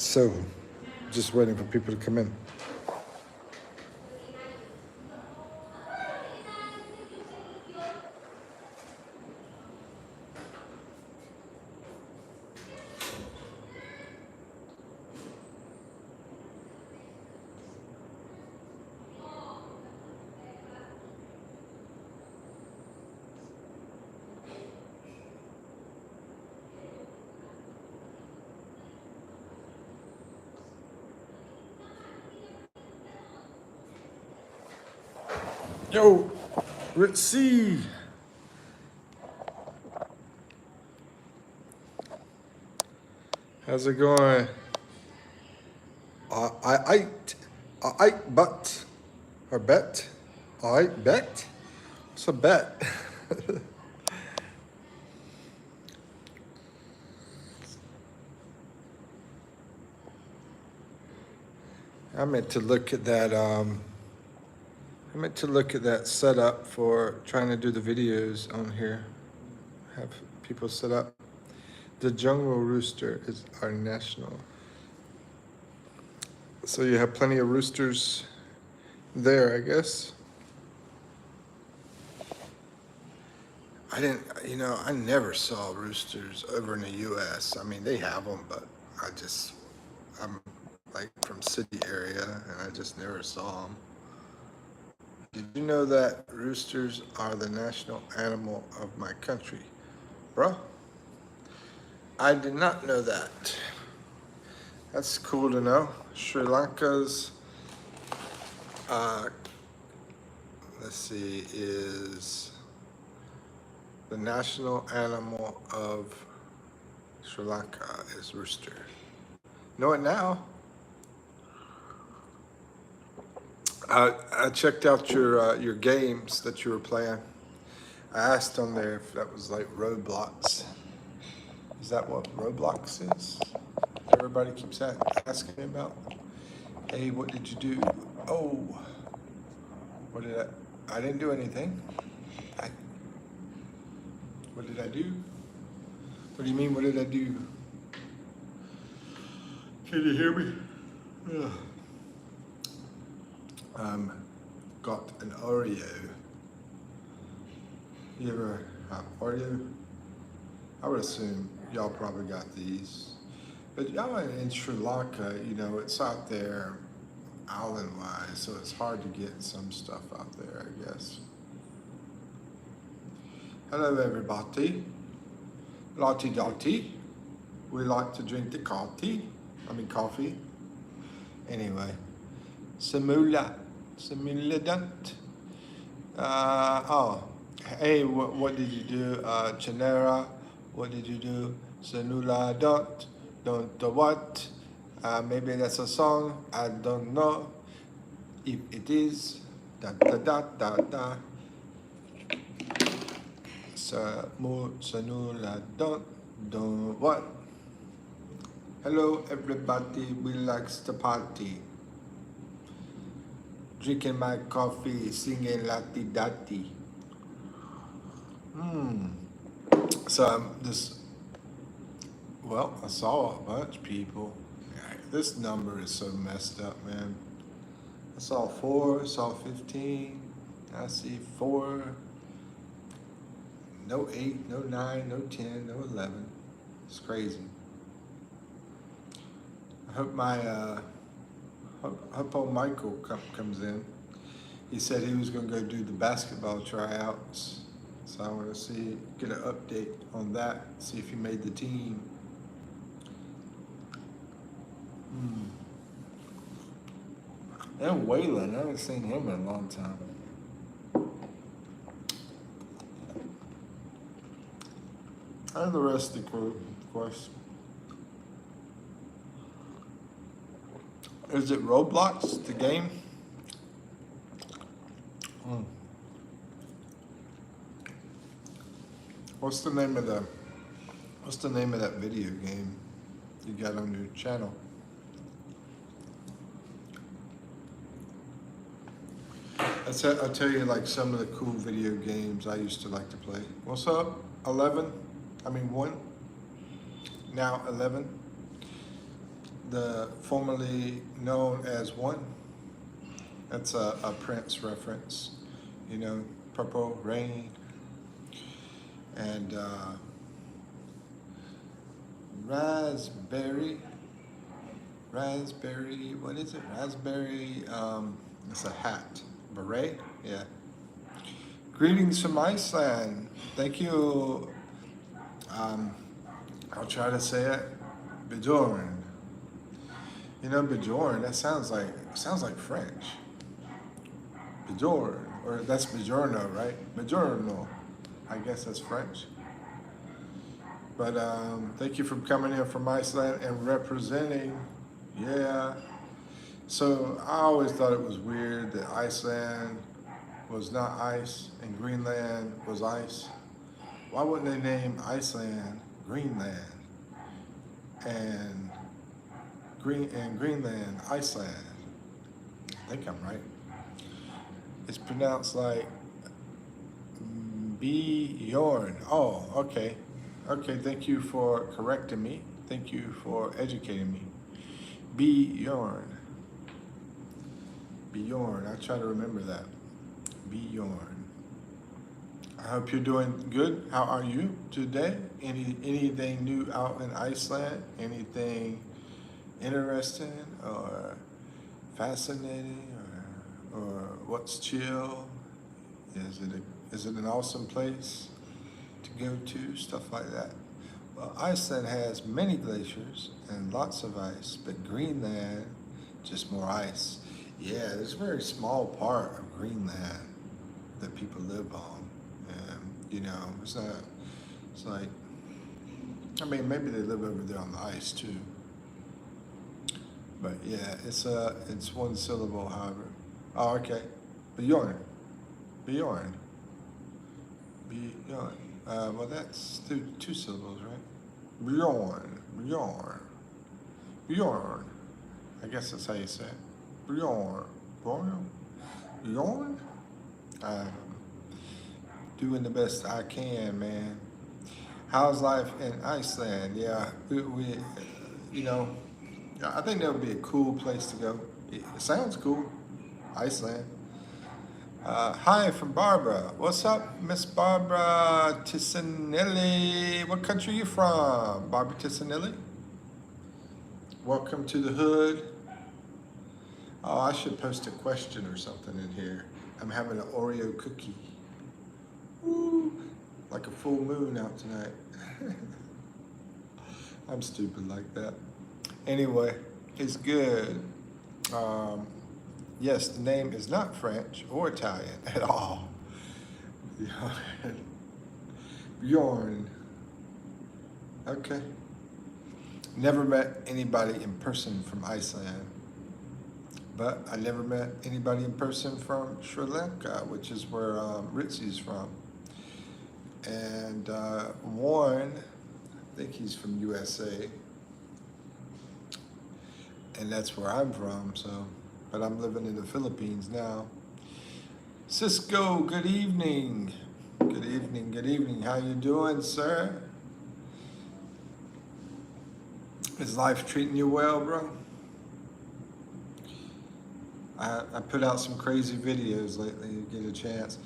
So, just waiting for people to come in. Yo, Ritzy, how's it going? I but or bet, I bet. What's a bet? I meant to look at that. I meant to look at that setup for trying to do the videos on here. Have people set up. The jungle rooster is our national. So you have plenty of roosters there, I guess. I didn't, I never saw roosters over in the U.S. I mean, they have them, but I'm like from city area, and I just never saw them. Did you know that roosters are the national animal of my country? Bro, I did not know that. That's cool to know. Sri Lanka's, let's see, is the national animal of Sri Lanka is rooster. Know it now. I checked out your games that you were playing. I asked on there if that was like Roblox. Is that what Roblox is? Everybody keeps asking me about. Hey, what did you do? Oh, what did I didn't do anything. What did I do? What do you mean, what did I do? Can you hear me? Ugh. Got an Oreo. You ever have Oreo? I would assume y'all probably got these. But y'all in Sri Lanka, it's out there island-wise, so it's hard to get some stuff out there, I guess. Hello, everybody. Lottie Dottie. We like to drink the coffee. Anyway. Simulant. Hey, what did you do? Chanera, what did you do? Senula don't what? Maybe that's a song, I don't know. If it is, da da da da da. Senula don't what? Hello everybody, we likes to party. Drinking my coffee, singing lati dati. So I saw a bunch of people. This number is so messed up, man. I saw 4, saw 15. I see 4. No 8, no 9, no 10, no 11. It's crazy. I hope hope old Michael comes in. He said he was going to go do the basketball tryouts. So I want to get an update on that, see if he made the team. And Waylon, I haven't seen him in a long time. And the rest of the crew, of course. Is it Roblox, the game? What's the name of that video game you got on your channel? I'll tell you like some of the cool video games I used to like to play. What's up? 1. Now 11. the formerly known as One. That's a Prince reference, you know, Purple Rain. And raspberry, what is it? Raspberry, it's a hat, beret, yeah. Greetings from Iceland. Thank you. Um, I'll try to say it. Bjorn. You know, Bjorn, that sounds like French. Bjorn, or that's Bjorno, right? Bjorno. I guess that's French. But thank you for coming in from Iceland and representing. Yeah. So I always thought it was weird that Iceland was not ice and Greenland was ice. Why wouldn't they name Iceland Greenland and Greenland Iceland? I think I'm right. It's pronounced like Bjorn. Oh, okay. Okay, thank you for correcting me. Thank you for educating me. Bjorn. Bjorn. I try to remember that. Bjorn. I hope you're doing good. How are you today? Anything new out in Iceland? Anything interesting or fascinating or what's chill? Is it an awesome place to go to? Stuff like that. Well, Iceland has many glaciers and lots of ice, but Greenland, just more ice. Yeah, there's a very small part of Greenland that people live on. And, you know, it's like, I mean, maybe they live over there on the ice too. But yeah, it's one syllable, however. Oh, okay. Bjorn. Bjorn. Bjorn. Well, that's two syllables, right? Bjorn. Bjorn. Bjorn. I guess that's how you say it. Bjorn. Bjorn. Bjorn. Doing the best I can, man. How's life in Iceland? Yeah, we you know, I think that would be a cool place to go. It sounds cool, Iceland. Hi from Barbara. What's up, Miss Barbara Tissanelli? What country are you from, Barbara Tissanelli? Welcome to the hood. Oh, I should post a question or something in here. I'm having an Oreo cookie. Woo, like a full moon out tonight. I'm stupid like that. Anyway, it's good. Yes, the name is not French or Italian at all. Bjorn. Okay. Never met anybody in person from Iceland, but I never met anybody in person from Sri Lanka, which is where Ritzy's from. And Warren, I think he's from USA, and that's where I'm from, so, but I'm living in the Philippines now. Cisco, good evening. Good evening, good evening. How you doing, sir? Is life treating you well, bro? I put out some crazy videos lately. You get a chance.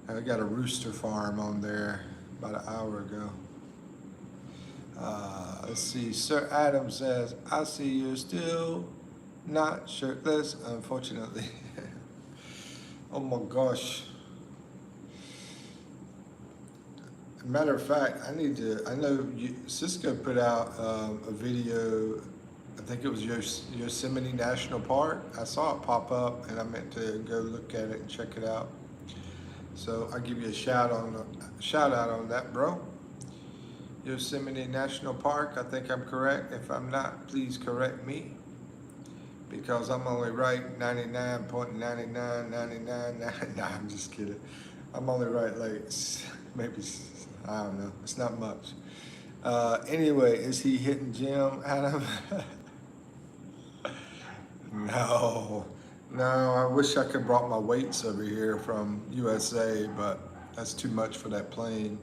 I got a rooster farm on there about an hour ago. Let's see. Sir Adam says, I see you're still not shirtless, unfortunately. Oh my gosh. Matter of fact, I know Cisco put out a video, I think it was Yosemite National Park. I saw it pop up and I meant to go look at it and check it out. So I'll give you a shout out on that, bro. Yosemite National Park, I think I'm correct. If I'm not, please correct me, because I'm only right 99.9999. Nah, I'm just kidding. I'm only right like maybe, I don't know. It's not much. Anyway, is he hitting gym, Adam? No. I wish I could brought my weights over here from USA, but that's too much for that plane.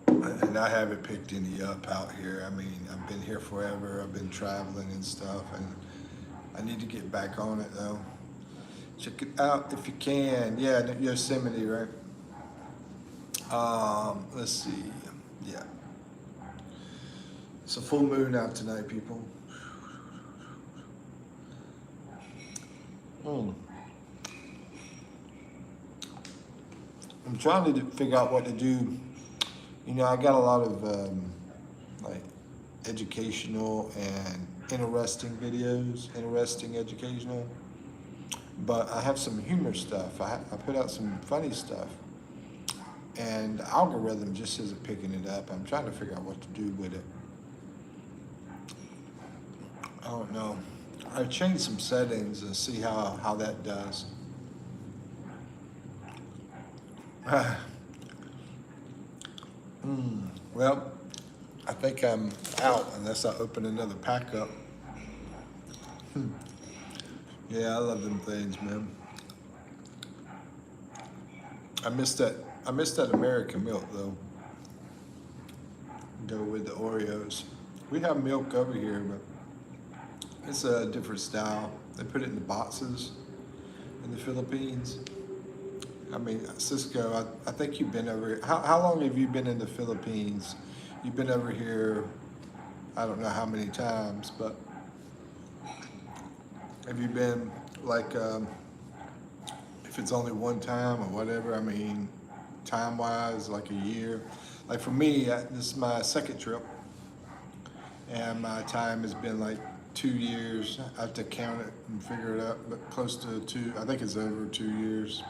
And and I haven't picked any up out here. I mean, I've been here forever. I've been traveling and stuff, and I need to get back on it though. Check it out if you can. Yeah, Yosemite, right? Let's see. Yeah, it's a full moon out tonight, people. Mm. I'm trying to figure out what to do. You know, I got a lot of like educational and interesting videos, interesting educational, but I have some humor stuff. I put out some funny stuff, and the algorithm just isn't picking it up. I'm trying to figure out what to do with it. I don't know. I changed some settings and see how that does. Well, I think I'm out unless I open another pack up. Yeah, I love them things, man. I missed that. I missed that American milk though. Go with the Oreos. We have milk over here, but it's a different style. They put it in the boxes in the Philippines. I mean, Cisco, I think you've been over here. How long have you been in the Philippines? You've been over here, I don't know how many times, but have you been like, if it's only one time or whatever, I mean, time-wise, like a year? Like for me, this is my second trip, and my time has been like 2 years. I have to count it and figure it out, but close to two. I think it's over 2 years.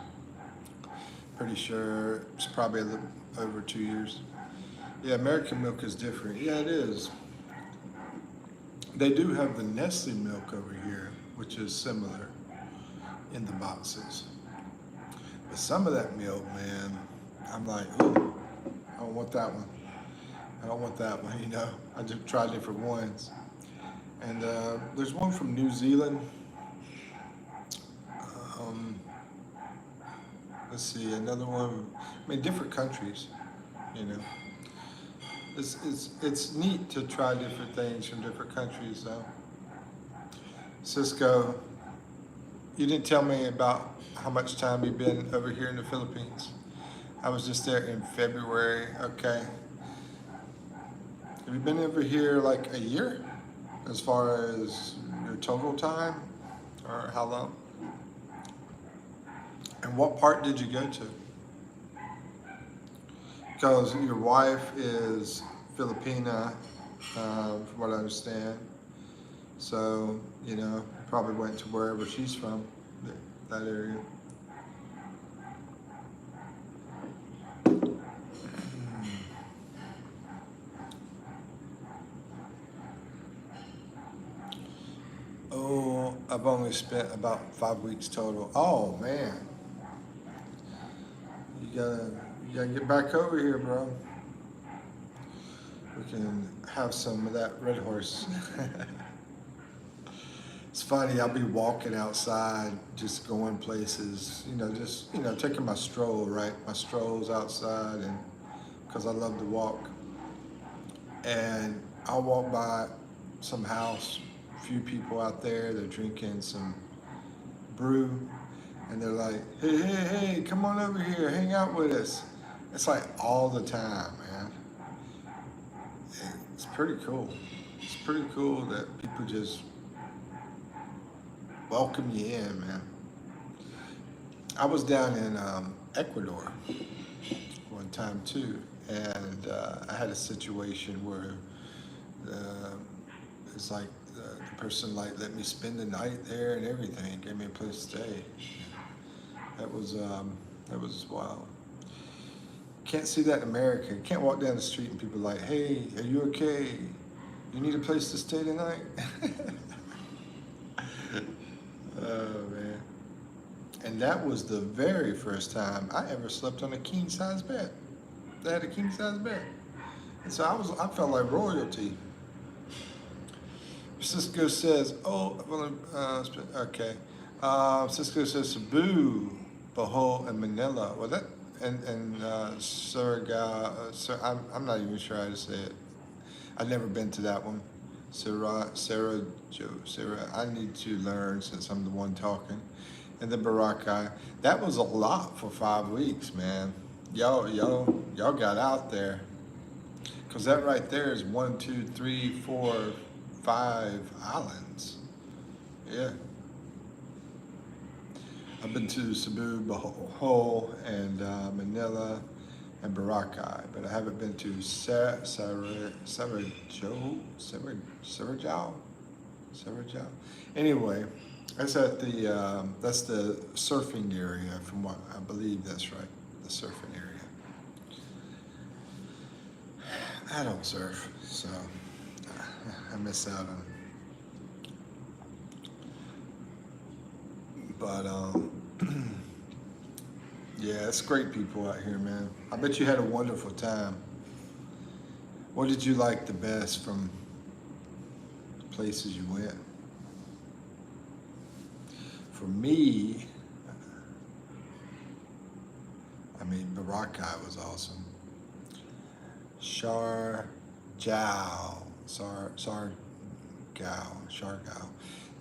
Pretty sure it's probably a little over 2 years. Yeah, American milk is different. Yeah, it is. They do have the Nestle milk over here, which is similar in the boxes. But some of that milk, man, I'm like, ooh, I don't want that one. I don't want that one, you know. I just try different ones. And there's one from New Zealand. Um, let's see, another one. I mean, different countries, you know. It's neat to try different things from different countries, though. Cisco, you didn't tell me about how much time you've been over here in the Philippines. I was just there in February. Okay. Have you been over here like a year, as far as your total time, or how long? And what part did you go to? Because your wife is Filipina, from what I understand. So, you know, probably went to wherever she's from, that area. Oh, I've only spent about 5 weeks total. Oh man, you gotta get back over here, bro. We can have some of that red horse. It's funny, I'll be walking outside, just going places, you know, just, you know, taking my stroll, right? My strolls outside, and because I love to walk. And I'll walk by some house, a few people out there, they're drinking some brew, and they're like, hey, hey, hey, come on over here, hang out with us. It's like all the time, man. It's pretty cool. It's pretty cool that people just welcome you in, man. I was down in Ecuador one time too, and I had a situation where it's like the person like let me spend the night there and everything, gave me a place to stay. That was wild. Can't see that in America. You can't walk down the street and people are like, hey, are you okay? You need a place to stay tonight? Oh man. And that was the very first time I ever slept on a king size bed. They had a king size bed. And so I felt like royalty. Cisco says, oh, okay. Cisco says Cebu, Bohol, and Manila. Well, I'm not even sure how to say it. I've never been to that one. Sarah. I need to learn since I'm the one talking. And the Barakai. That was a lot for 5 weeks, man. Y'all got out there. Cause that right there is 1, 2, 3, 4, 5 islands. Yeah. I've been to Cebu, Bohol, and Manila, and Boracay, but I haven't been to Sarajao. Anyway, that's the surfing area, from what I believe. That's right, the surfing area. I don't surf, so I miss out on. But yeah, it's great people out here, man. I bet you had a wonderful time. What did you like the best from the places you went? For me, I mean, Boracay was awesome. Shar Shargao.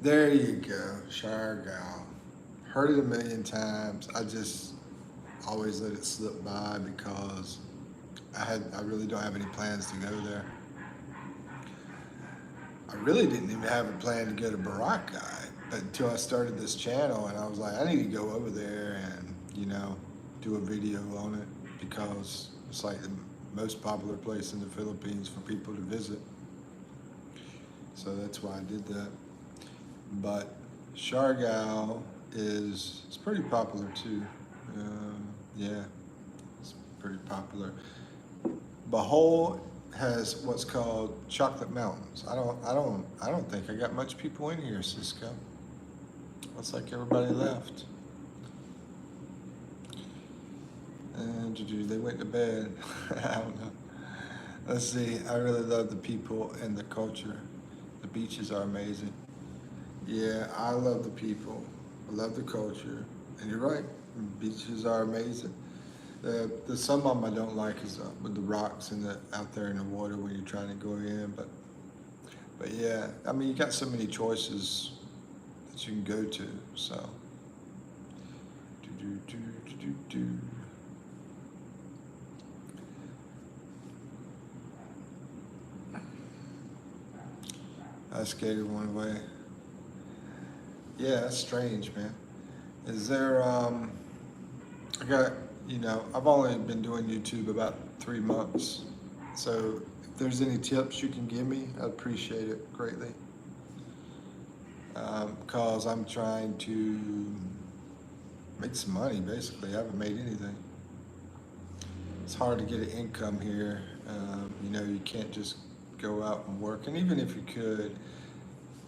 There you go, Shargao. Heard it a million times. I just always let it slip by because I really don't have any plans to go there. I really didn't even have a plan to go to Boracay, but until I started this channel, and I was like, I need to go over there and do a video on it because it's like the most popular place in the Philippines for people to visit. So that's why I did that. But Siargao it's pretty popular too. Yeah, it's pretty popular. Bohol has what's called Chocolate Mountains. I don't think I got much people in here, Cisco. Looks like everybody left. And they went to bed. I don't know. Let's see. I really love the people and the culture. The beaches are amazing. Yeah, I love the people. I love the culture. And you're right. Beaches are amazing. The some of them I don't like is with the rocks and out there in the water when you're trying to go in. But yeah, I mean you got so many choices that you can go to. So. Do do do do do do. I skated one way. Yeah, that's strange, man. Is there, I got, I've only been doing YouTube about 3 months. So if there's any tips you can give me, I'd appreciate it greatly. Because I'm trying to make some money, basically. I haven't made anything. It's hard to get an income here. You can't just go out and work. And even if you could,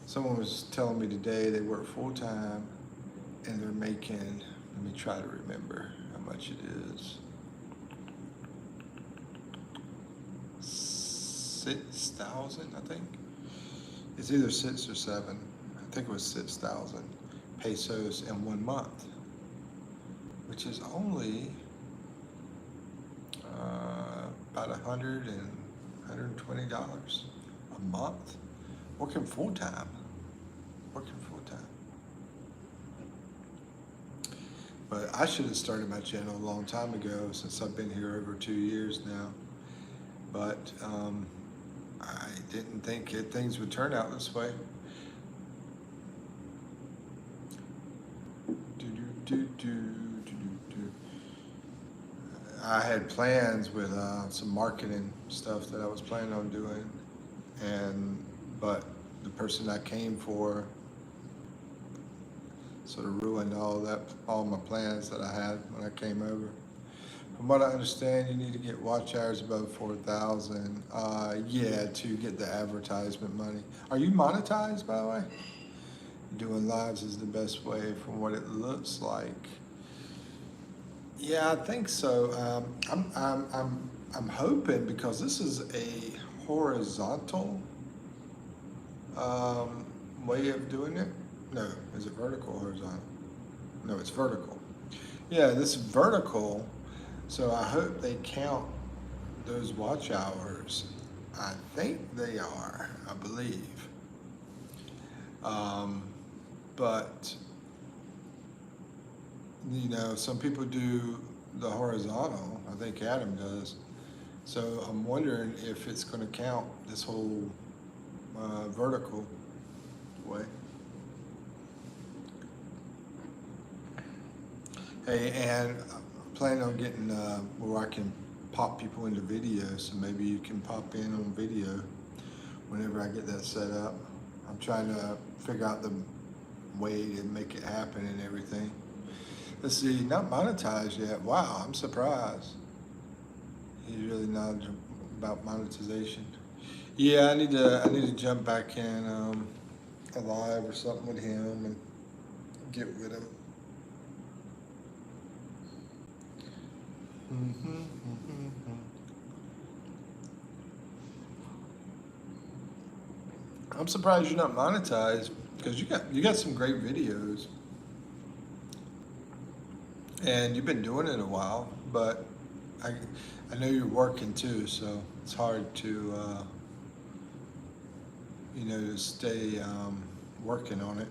someone was telling me today they work full time and they're making, let me try to remember how much it is. 6,000, I think. It's either 6 or 7. I think it was 6,000 pesos in 1 month, which is only about $120 a month. Working full time. But I should have started my channel a long time ago since I've been here over 2 years now. But I didn't think things would turn out this way. I had plans with some marketing stuff that I was planning on doing, but the person I came for sort of ruined all my plans that I had when I came over. From what I understand, you need to get watch hours above 4,000. Yeah, to get the advertisement money. Are you monetized, by the way? Doing lives is the best way, from what it looks like. Yeah, I think so. I'm hoping, because this is a horizontal way of doing it. No, is it vertical or horizontal? No, it's vertical. Yeah, this vertical So I hope they count those watch hours. I think they are, I believe. Um, but, some people do the horizontal. I think Adam does. So I'm wondering if it's going to count this whole vertical way. Hey, and I'm planning on getting where I can pop people into video, so maybe you can pop in on video whenever I get that set up. I'm trying to figure out the way to make it happen and everything. Let's see, not monetized yet. Wow, I'm surprised. He's really knowledgeable about monetization. Yeah, I need to jump back in a live or something with him and get with him. I'm surprised you're not monetized because you got some great videos and you've been doing it a while. But I I know you're working too, so it's hard to to stay working on it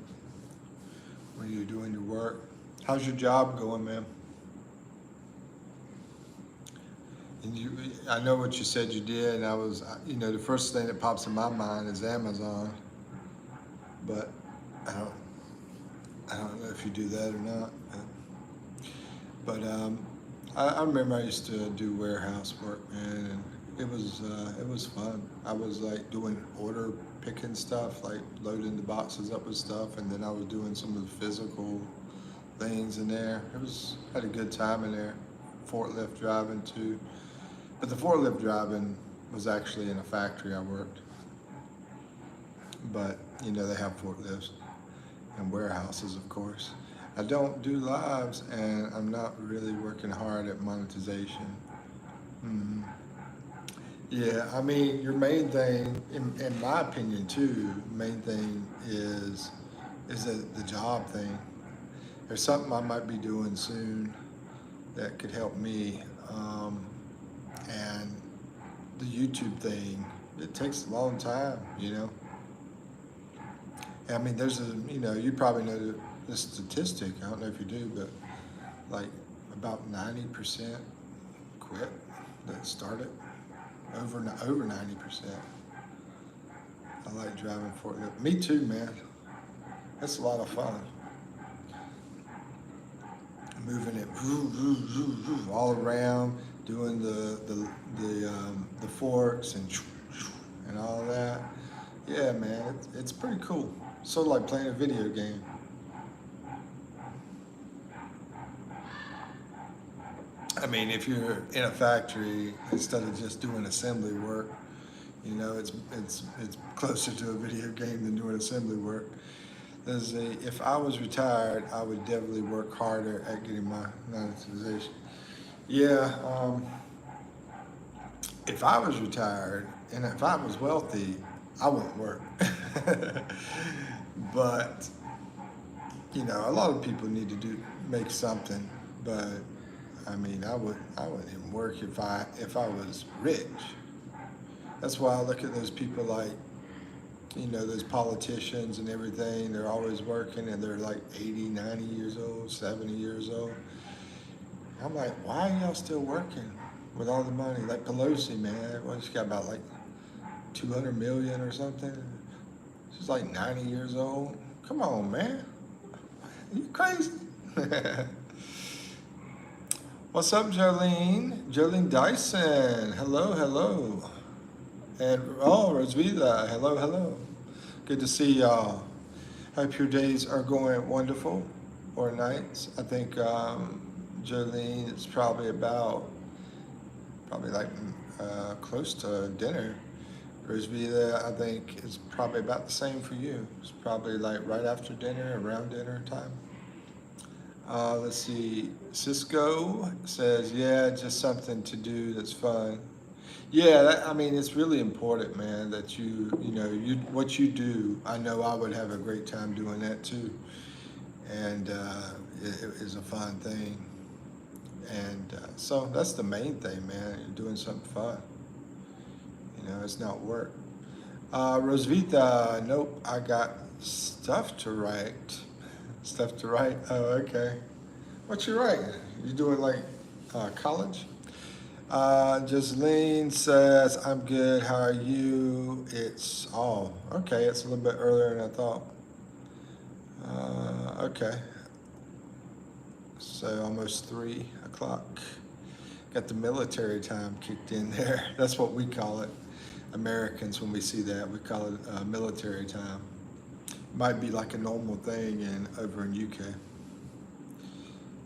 when you're doing your work. How's your job going, man? And I know what you said you did, and the first thing that pops in my mind is Amazon, but I don't, I don't know if you do that or not. But I remember I used to do warehouse work, man, and it was fun. I was like doing order picking stuff, like loading the boxes up with stuff, and then I was doing some of the physical things in there. Had a good time in there. Forklift driving too. But the forklift driving was actually in a factory I worked. But, they have forklifts and warehouses, of course. I don't do lives, and I'm not really working hard at monetization. Hmm. Yeah, I mean, your main thing, in my opinion too, main thing is the job thing. There's something I might be doing soon that could help me. And the YouTube thing, it takes a long time. I mean, you probably know the statistic. I don't know if you do, but like about 90% quit that started. Over 90%. I like driving forklift. Me too, man. That's a lot of fun. Moving it all around, doing the forks and all that. Yeah, man, it's pretty cool. Sort of like playing a video game. I mean, if you're in a factory instead of just doing assembly work, it's closer to a video game than doing assembly work. If I was retired, I would definitely work harder at getting my monetization. Yeah, if I was retired and if I was wealthy, I wouldn't work. But a lot of people need to make something. But I mean, I wouldn't even work if I was rich. That's why I look at those people like those politicians and everything. They're always working and they're like 80, 90 years old, 70 years old. I'm like, why are y'all still working with all the money? Like Pelosi, man, well, she's got about like 200 million or something. She's like 90 years old. Come on, man. Are you crazy? What's up, Jolene? Jolene Dyson. Hello, hello. And Rosvita. Hello, hello. Good to see y'all. Hope your days are going wonderful or nights. I think Jolene, it's probably like close to dinner. Rosvita, I think, is probably about the same for you. It's probably like right after dinner, around dinner time. Let's see. Cisco says, yeah, just something to do that's fun. Yeah, I mean, it's really important, man, that what you do. I know I would have a great time doing that too, and it is a fun thing. And so that's the main thing, man. You're doing something fun. You know, it's not work. Rosvita, nope, I got stuff to write. Stuff to write? Oh, okay. What you writing? You doing like college? Jocelyn says, I'm good. How are you? It's, oh, okay. It's a little bit earlier than I thought. Okay. So almost 3 o'clock. Got the military time kicked in there. That's what we call it. Americans, when we see that, we call it military time. Might be like a normal thing over in UK.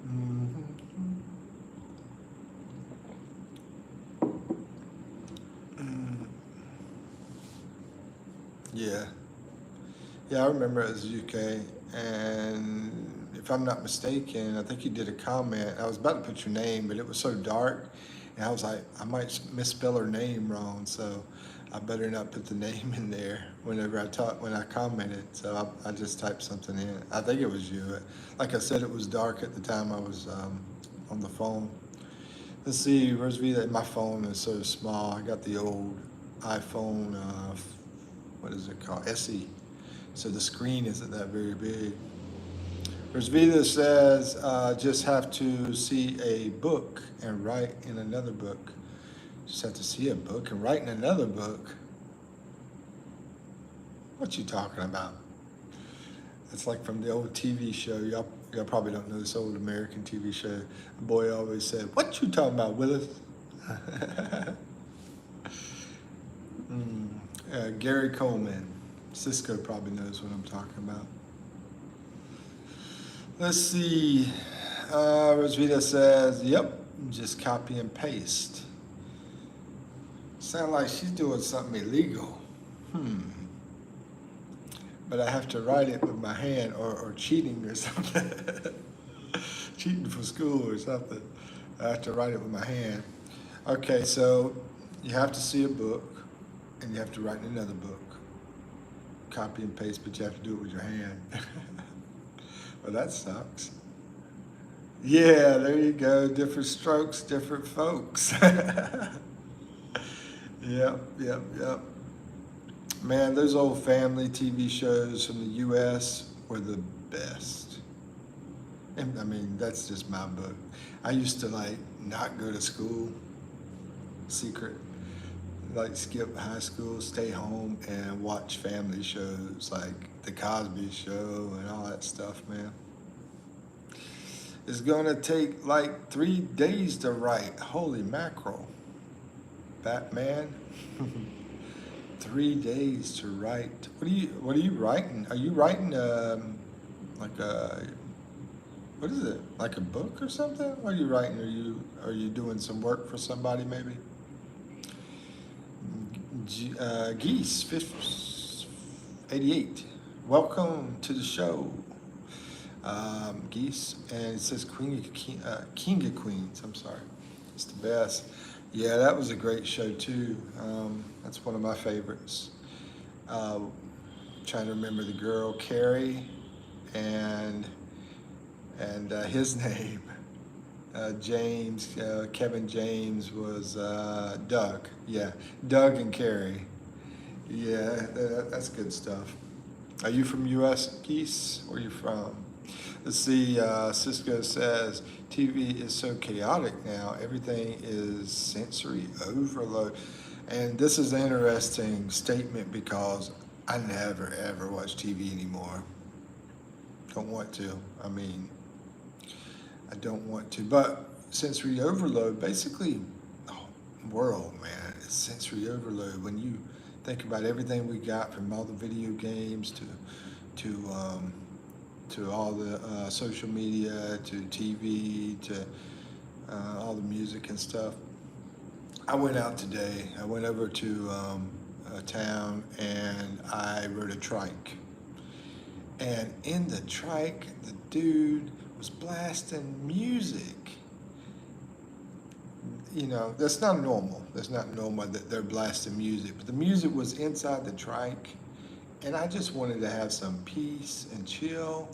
Mm-hmm. Mm. Yeah. Yeah, I remember it was UK, and if I'm not mistaken, I think you did a comment. I was about to put your name, but it was so dark, and I was like, I might misspell her name wrong, so I better not put the name in there whenever when I commented. So I just typed something in. I think it was you. Like I said, it was dark at the time I was on the phone. Let's see, Rosevita, my phone is so small. I got the old iPhone, what is it called? SE. So the screen isn't that very big. Rosvita says, just have to see a book and write in another book. Just have to see a book and write in another book. What you talking about? It's like from the old TV show. Y'all probably don't know this old American TV show. The boy always said, "What you talking about, Willis?" Gary Coleman. Cisco probably knows what I'm talking about. Let's see. Rosvita says, "Yep, just copy and paste." Sound like she's doing something illegal. But I have to write it with my hand or cheating or something. Cheating for school or something. I have to write it with my hand. Okay, so you have to see a book and you have to write in another book. Copy and paste, but you have to do it with your hand. Well, that sucks. Yeah, there you go. Different strokes, different folks. Yep. Man, those old family TV shows from the US were the best. And I mean, that's just my book. I used to like not go to school, secret, like skip high school, stay home and watch family shows like The Cosby Show and all that stuff, man. It's gonna take like 3 days to write. Holy mackerel. Batman. 3 days to write. What are you writing? Are you writing like a what is it? Like a book or something? What are you writing? Are you doing some work for somebody maybe? Geese 88. Welcome to the show. Geese, and it says King of Queens. I'm sorry, it's the best. Yeah, that was a great show too. That's one of my favorites. Trying to remember the girl, Carrie, and his name, James. Kevin James was Doug. Yeah, Doug and Carrie. Yeah, that's good stuff. Are you from U.S. Geese? Where are you from? Let's see, Cisco says, TV is so chaotic now. Everything is sensory overload. And this is an interesting statement because I never, ever watch TV anymore. Don't want to. I mean, I don't want to. But sensory overload, basically, the whole world, man, is sensory overload. When you think about everything we got from all the video games to all the social media, to TV, to all the music and stuff. I went out today. I went over to a town and I rode a trike. And in the trike, the dude was blasting music. You know, that's not normal. That's not normal that they're blasting music. But the music was inside the trike. And I just wanted to have some peace and chill.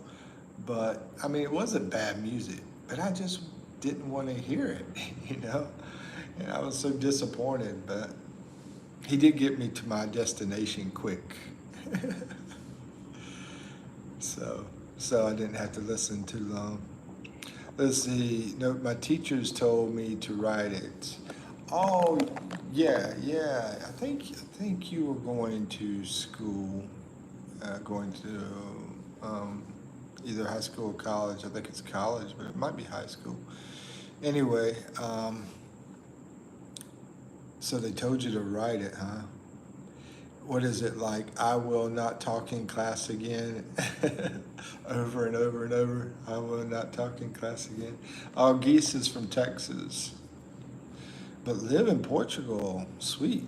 But, I mean, it wasn't bad music. But I just didn't want to hear it, you know? And I was so disappointed, but he did get me to my destination quick. so, so I didn't have to listen too long. Let's see. No, my teachers told me to write it. Oh, yeah, yeah. I think you were going to school, going to either high school or college. I think it's college, but it might be high school. Anyway, so they told you to write it, huh? What is it like? I will not talk in class again. Over and over and over. I will not talk in class again. Oh, Geese is from Texas, but live in Portugal. Sweet,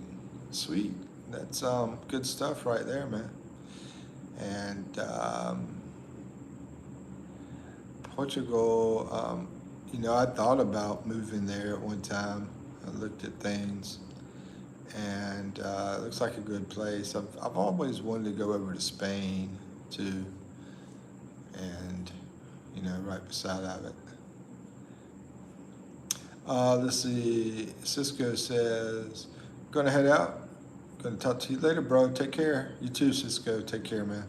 sweet. That's good stuff right there, man. And Portugal, I thought about moving there at one time. I looked at things, and it looks like a good place. I've always wanted to go over to Spain too, and right beside of it. Let's see. Cisco says, "Gonna head out. Gonna talk to you later, bro. Take care. You too, Cisco. Take care, man.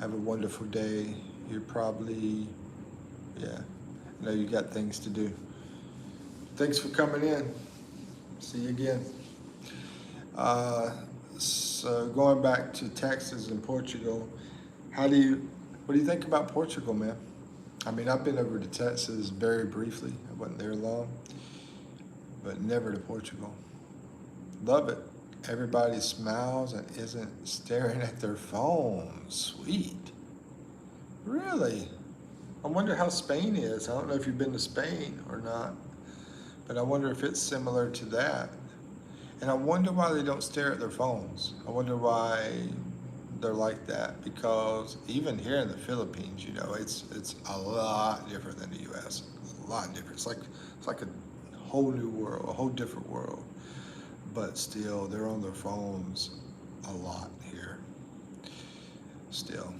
Have a wonderful day. You're probably, yeah. I know you got things to do. Thanks for coming in. See you again." Uh, so going back to Texas and Portugal, what do you think about Portugal, man? I mean, I've been over to Texas very briefly. I wasn't there long, but never to Portugal. Love it. Everybody smiles and isn't staring at their phone. Sweet. Really? I wonder how Spain is. I don't know if you've been to Spain or not, but I wonder if it's similar to that. And I wonder why they don't stare at their phones. I wonder why they're like that, because even here in the Philippines, it's a lot different than the U.S. A lot different. It's like a whole new world, a whole different world. But still, they're on their phones a lot here. Still.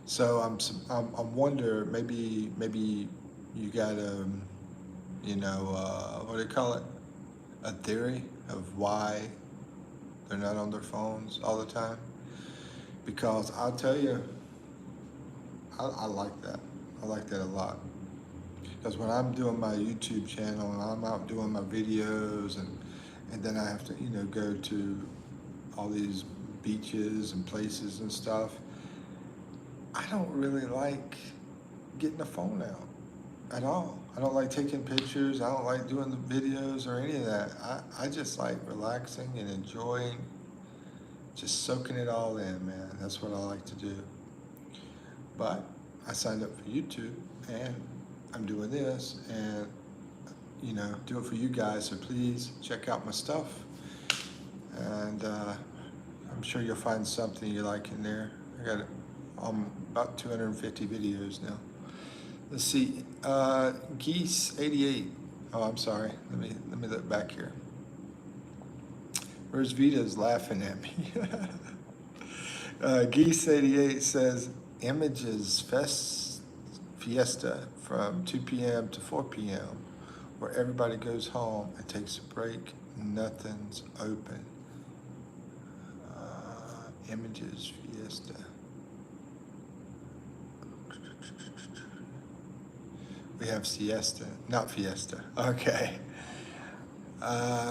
So I'm wonder maybe you got what do you call it? A theory of why they're not on their phones all the time. Because I'll tell you, I like that. I like that a lot. Because when I'm doing my YouTube channel and I'm out doing my videos and then I have to, go to all these beaches and places and stuff, I don't really like getting the phone out at all. I don't like taking pictures. I don't like doing the videos or any of that. I just like relaxing and enjoying, just soaking it all in, man. That's what I like to do. But I signed up for YouTube and I'm doing this and, do it for you guys. So please check out my stuff. And I'm sure you'll find something you like in there. I got about 250 videos now. Let's see, Geese 88. Oh, I'm sorry. Let me look back here. Where's Vita's laughing at me? Geese 88 says Images Fiesta from 2 p.m. to 4 p.m. where everybody goes home and takes a break. Nothing's open. Images Fiesta. We have siesta, not fiesta. Okay.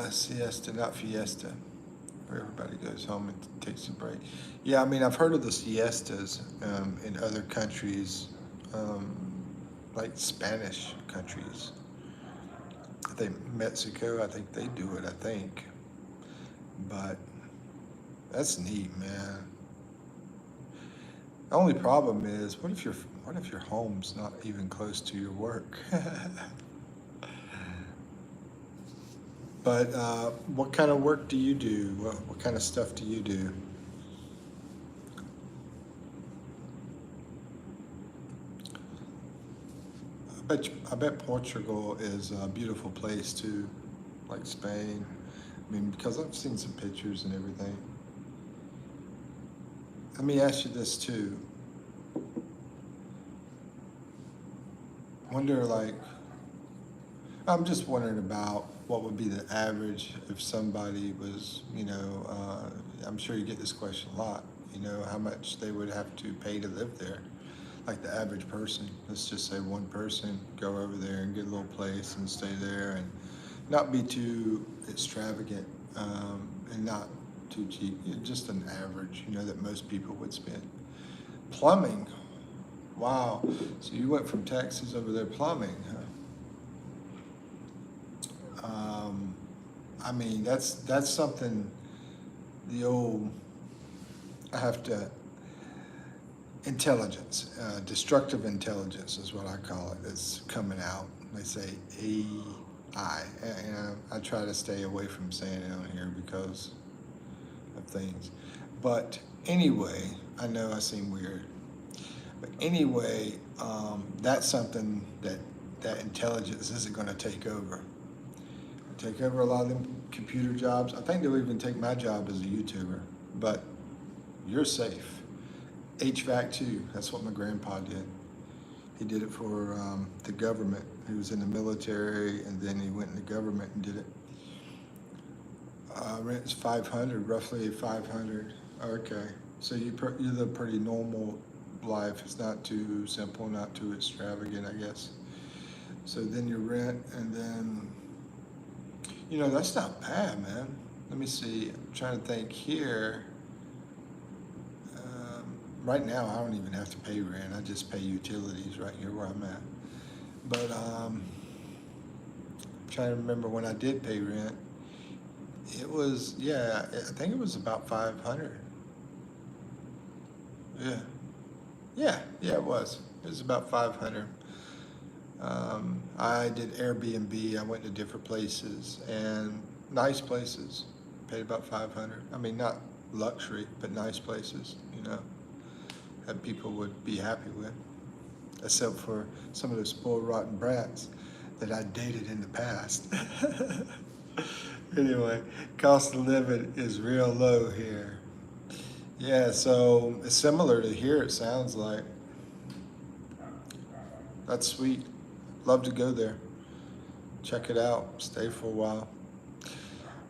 Siesta, not fiesta. Where everybody goes home and takes a break. Yeah, I mean, I've heard of the siestas in other countries, like Spanish countries. I think Mexico, I think they do it, I think. But that's neat, man. The only problem is, what if your home's not even close to your work? But what kind of work do you do? What kind of stuff do you do? I bet Portugal is a beautiful place too, like Spain. I mean, because I've seen some pictures and everything. Let me ask you this too. wonder, like, I'm just wondering about what would be the average if somebody was, I'm sure you get this question a lot, how much they would have to pay to live there. Like the average person, let's just say one person, go over there and get a little place and stay there and not be too extravagant, and not too cheap, just an average, that most people would spend. Plumbing, wow. So you went from Texas over there plumbing, huh? I mean, that's something the old, I have to, intelligence, destructive intelligence is what I call it. It's coming out. They say AI, and I try to stay away from saying it on here because of things. But anyway, I know I seem weird. But anyway, that's something that intelligence isn't going to take over. Take over a lot of them computer jobs. I think they'll even take my job as a YouTuber. But you're safe. HVAC too. That's what my grandpa did. He did it for the government. He was in the military, and then he went in the government and did it. Rent's 500, roughly 500. Okay, so you live a pretty normal life. It's not too simple, not too extravagant, I guess. So then you rent, and then that's not bad, man. Let me see. I'm trying to think here. Right now, I don't even have to pay rent. I just pay utilities right here where I'm at. But I'm trying to remember when I did pay rent. It was, yeah, I think it was about 500. Yeah, yeah, it was. It was about 500. I did Airbnb. I went to different places and nice places. Paid about 500. I mean, not luxury, but nice places, that people would be happy with, except for some of the spoiled rotten brats that I dated in the past. Anyway, cost of living is real low here. Yeah, so it's similar to here, it sounds like. That's sweet. Love to go there. Check it out. Stay for a while.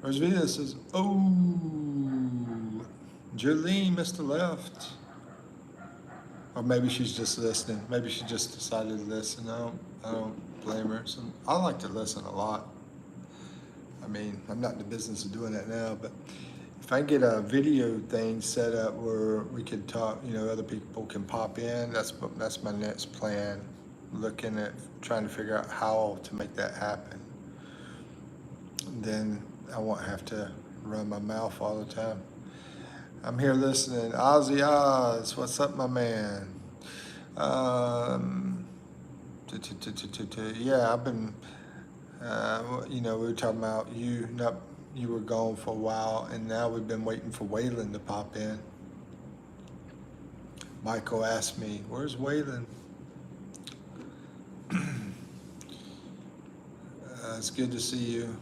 Rosvita says, oh, Jolene missed the left. Or maybe she's just listening. Maybe she just decided to listen. I don't blame her. So I like to listen a lot. I mean, I'm not in the business of doing that now, but if I get a video thing set up where we could talk, other people can pop in, that's my next plan. Looking at trying to figure out how to make that happen. Then I won't have to run my mouth all the time. I'm here listening. Ozzy Oz, what's up, my man? Yeah, I've been, we were talking about you were gone for a while, and now we've been waiting for Waylon to pop in. Michael asked me, where's Waylon? It's good to see you.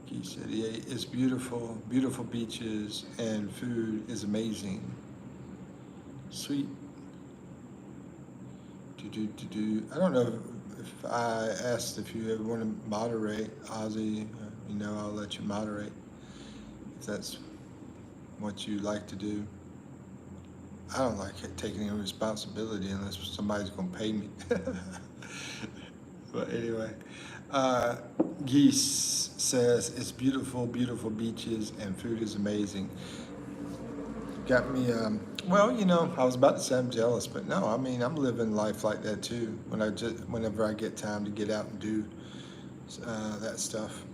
He said, yeah, it's beautiful, beautiful beaches, and food is amazing. Sweet. I don't know if I asked if you ever want to moderate, Ozzy. I'll let you moderate if that's what you like to do. I don't like taking any responsibility unless somebody's going to pay me. But anyway, Geese says, it's beautiful, beautiful beaches, and food is amazing. Got me, well, I was about to say I'm jealous, but no, I mean, I'm living life like that too, whenever I get time to get out and do that stuff.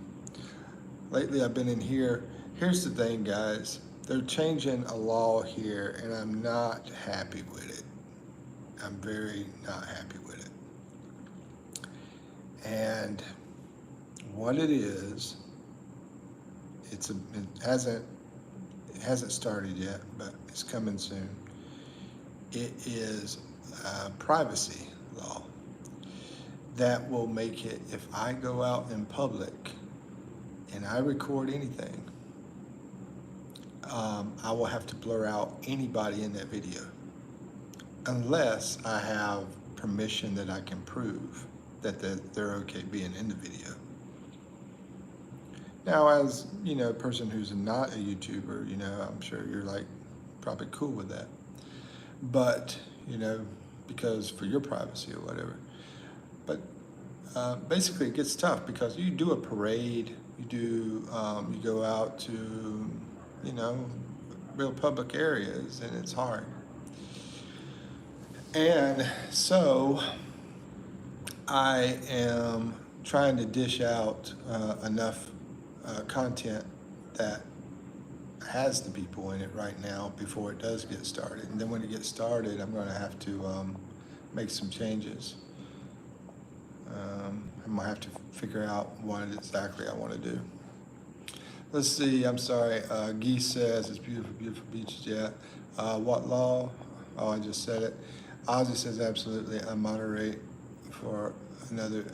Lately, I've been in here. Here's the thing, guys. They're changing a law here, and I'm not happy with it. I'm very not happy with it. And what it is, it hasn't started yet, but it's coming soon. It is a privacy law that will make it, if I go out in public and I record anything, I will have to blur out anybody in that video. unless I have permission that I can prove that they're okay being in the video. Now, as you know, a person who's not a YouTuber, I'm sure you're like probably cool with that. But, because for your privacy or whatever. But basically it gets tough because you do a parade, you go out to, you know, real public areas, and it's hard. And so I am trying to dish out enough content that has the people in it right now before it does get started. And then when it gets started, I'm going to have to make some changes. I'm going to have to figure out what exactly I want to do. Let's see, I'm sorry, Guy says it's beautiful, beautiful beaches, yeah. What law? Oh, I just said it. Ozzy says absolutely, I moderate for another,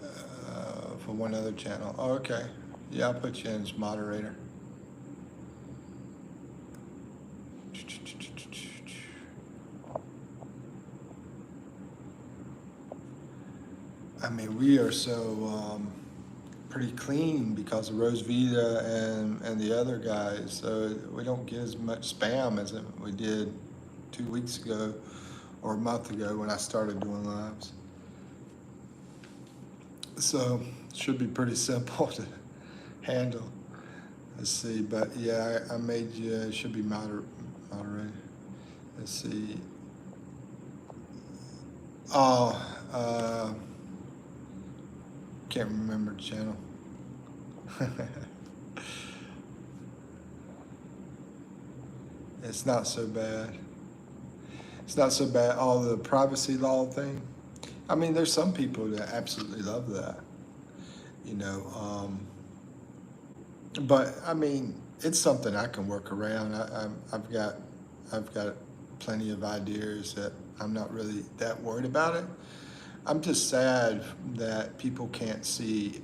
for one other channel. Oh, okay, yeah, I'll put you in as moderator. I mean, we are so pretty clean because of Rosevita and the other guys, so we don't get as much spam as we did 2 weeks ago or a month ago when I started doing lives. So it should be pretty simple to handle. Let's see, but yeah, I made you, it should be moderated. Let's see. Oh, can't remember the channel. It's not so bad. It's not so bad. All the privacy law thing. I mean, there's some people that absolutely love that, you know. But I mean, it's something I can work around. I've got plenty of ideas that I'm not really that worried about it. I'm just sad that people can't see,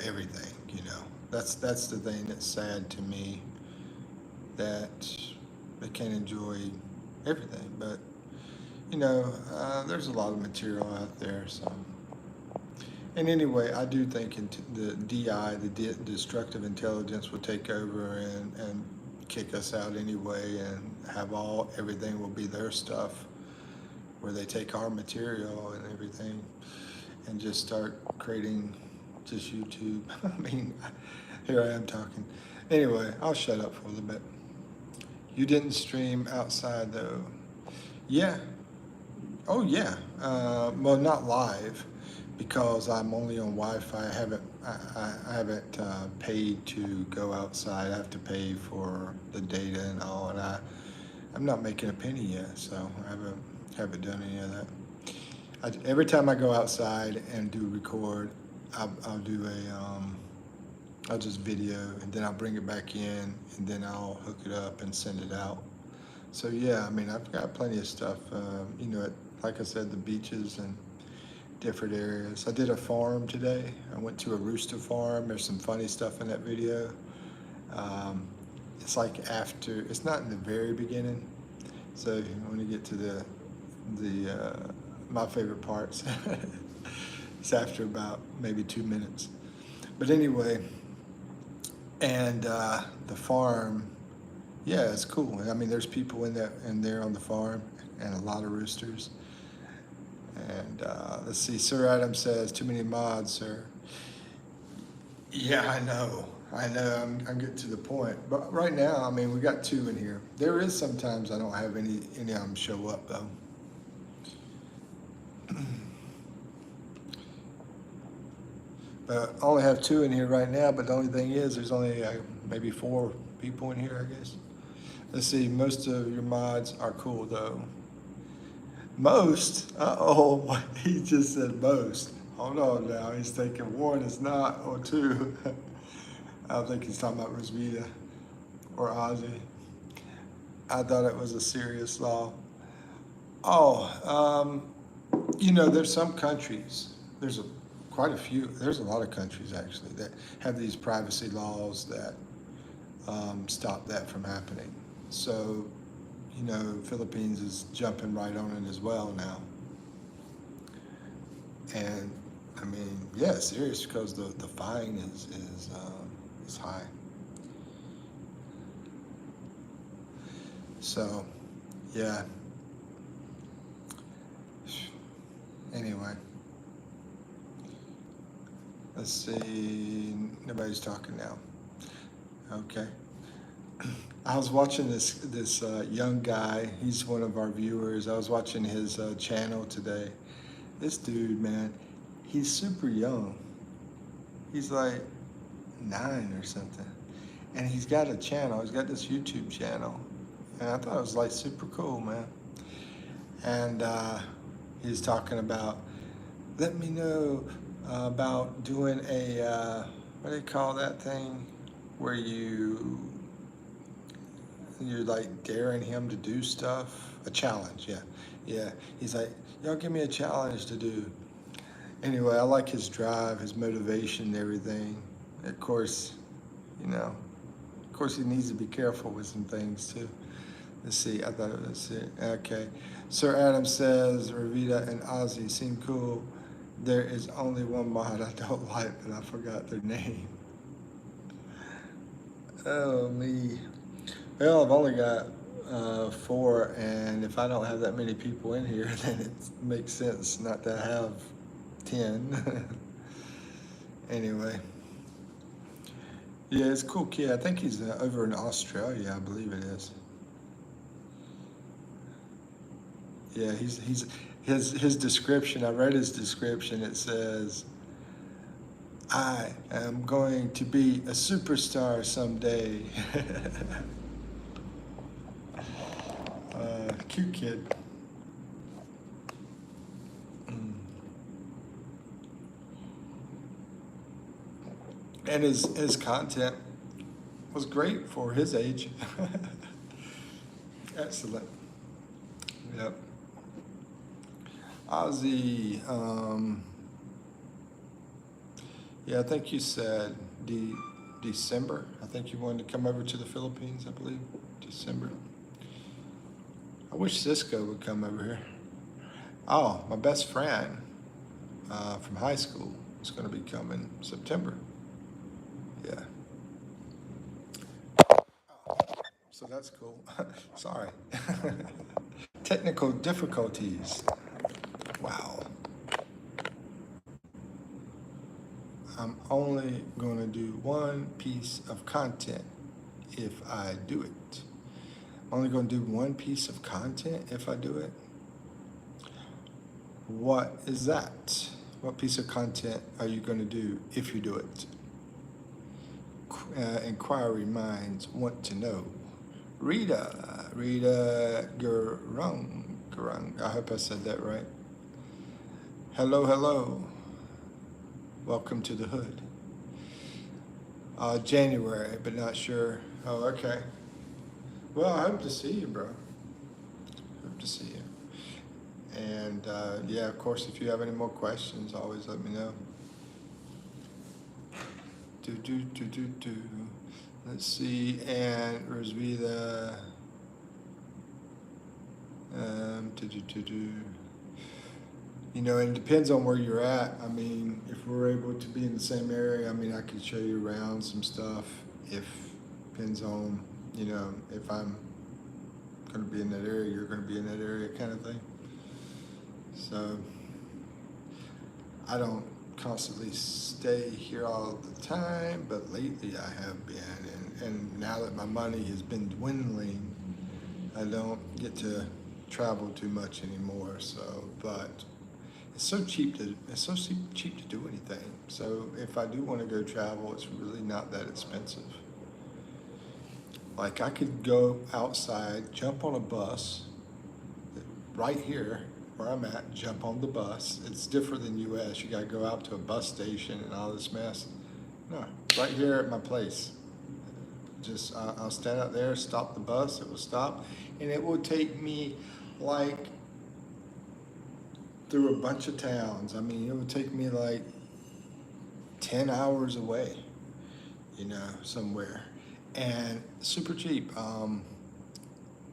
everything. That's the thing that's sad to me, that they can't enjoy everything. But there's a lot of material out there. So, and anyway, I do think the DI, the destructive intelligence, will take over and kick us out anyway, and have everything will be their stuff, where they take our material and everything and just start creating just YouTube. I mean, here I am talking. Anyway, I'll shut up for a little bit. You didn't stream outside though. Yeah. Oh yeah. Well, not live, because I'm only on Wi-Fi. I haven't paid to go outside. I have to pay for the data and all, and I'm not making a penny yet, so I haven't done any of that. Every time I go outside and do record, I'll do I'll just video, and then I'll bring it back in, and then I'll hook it up and send it out. So yeah, I mean, I've got plenty of stuff, like I said, the beaches and different areas. I did a farm today. I went to a rooster farm. There's some funny stuff in that video. It's like it's not in the very beginning. So when you get to the my favorite parts, it's after about maybe 2 minutes. But anyway, and the farm, yeah, it's cool. I mean, there's people in there on the farm, and a lot of roosters. And let's see, Sir Adam says, too many mods, sir. Yeah, I know, I'm getting to the point. But right now, I mean, we got 2 in here. There is sometimes I don't have any of them show up though. But I only have 2 in here right now, but the only thing is there's only maybe 4 people in here, I guess. Let's see, most of your mods are cool though. Most? Uh-oh, he just said most. Hold on now, he's thinking 1 is not, or 2. I don't think he's talking about Rosvita or Ozzy. I thought it was a serious law. Oh, there's some countries, there's quite a few, there's a lot of countries actually that have these privacy laws that stop that from happening. So, Philippines is jumping right on it as well now. And I mean, yeah, serious because the fine is high. So, yeah. Anyway, let's see. Nobody's talking now. Okay. I was watching this young guy. He's one of our viewers. I was watching his channel today. This dude, man, he's super young. He's like 9 or something, and he's got a channel. He's got this YouTube channel, and I thought it was like super cool, man. And he's talking about, let me know about doing a what do they call that thing, where you're like daring him to do stuff, a challenge, yeah, yeah. He's like, y'all give me a challenge to do. Anyway, I like his drive, his motivation, and everything. Of course, you know, of course, he needs to be careful with some things too. Let's see, I thought it was it. Okay. Sir Adam says Ravita and Ozzy seem cool. There is only one mod I don't like, but I forgot their name. Oh, me. Well, I've only got 4, and if I don't have that many people in here, then it makes sense not to have 10. Anyway. Yeah, it's a cool kid. I think he's over in Australia, I believe it is. Yeah, he's his description. I read his description. It says, "I am going to be a superstar someday." Cute kid. Mm. And his content was great for his age. Excellent. Yep. Ozzy, yeah, I think you said December. I think you wanted to come over to the Philippines, I believe. December. I wish Cisco would come over here. Oh, my best friend from high school is going to be coming September. Yeah. So that's cool. Sorry. Technical difficulties. Wow. I'm only going to do one piece of content if I do it. I'm only going to do one piece of content if I do it. What is that? What piece of content are you going to do if you do it? Inquiry minds want to know. Rita Gurung. I hope I said that right. Hello, hello. Welcome to the hood. January, but not sure. Oh, okay. Well, I hope to see you, bro. Hope to see you. And yeah, of course, if you have any more questions, always let me know. Do. Let's see, and Rosvita. Do. You know, it depends on where you're at. I mean, if we're able to be in the same area, I mean, I could show you around some stuff. If depends on, if I'm going to be in that area, you're going to be in that area, kind of thing. So I don't constantly stay here all the time, but lately I have been. And now that my money has been dwindling, I don't get to travel too much anymore. So, but it's so cheap to do anything. So if I do want to go travel, it's really not that expensive. Like I could go outside, jump on a bus, right here where I'm at, jump on the bus. It's different than US. You gotta go out to a bus station and all this mess. No, right here at my place. Just I'll stand out there, stop the bus, it will stop, and it will take me like through a bunch of towns. I mean, it would take me like 10 hours away, somewhere, and super cheap.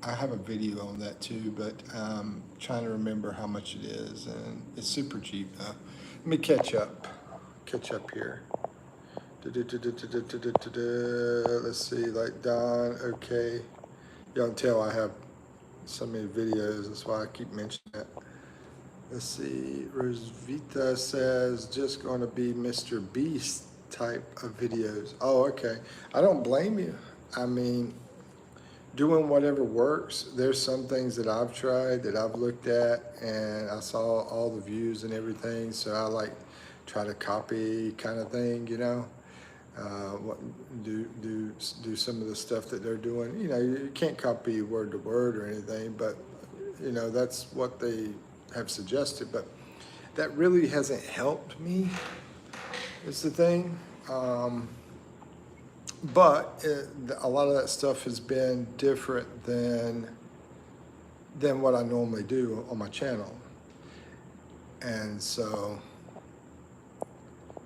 I have a video on that too, but trying to remember how much it is, and it's super cheap. Let me catch up here. Let's see, like Don, okay. Y'all can tell I have so many videos, that's why I keep mentioning it. Let's see, Rosvita says just gonna be Mr. Beast type of videos. Oh, okay. I don't blame you. I mean, doing whatever works. There's some things that I've tried that I've looked at and I saw all the views and everything, so I like try to copy kind of thing, you know. What do some of the stuff that they're doing. You know, you can't copy word to word or anything, but you know that's what they have suggested. But that really hasn't helped me. Is the thing. But a lot of that stuff has been different than what I normally do on my channel, and so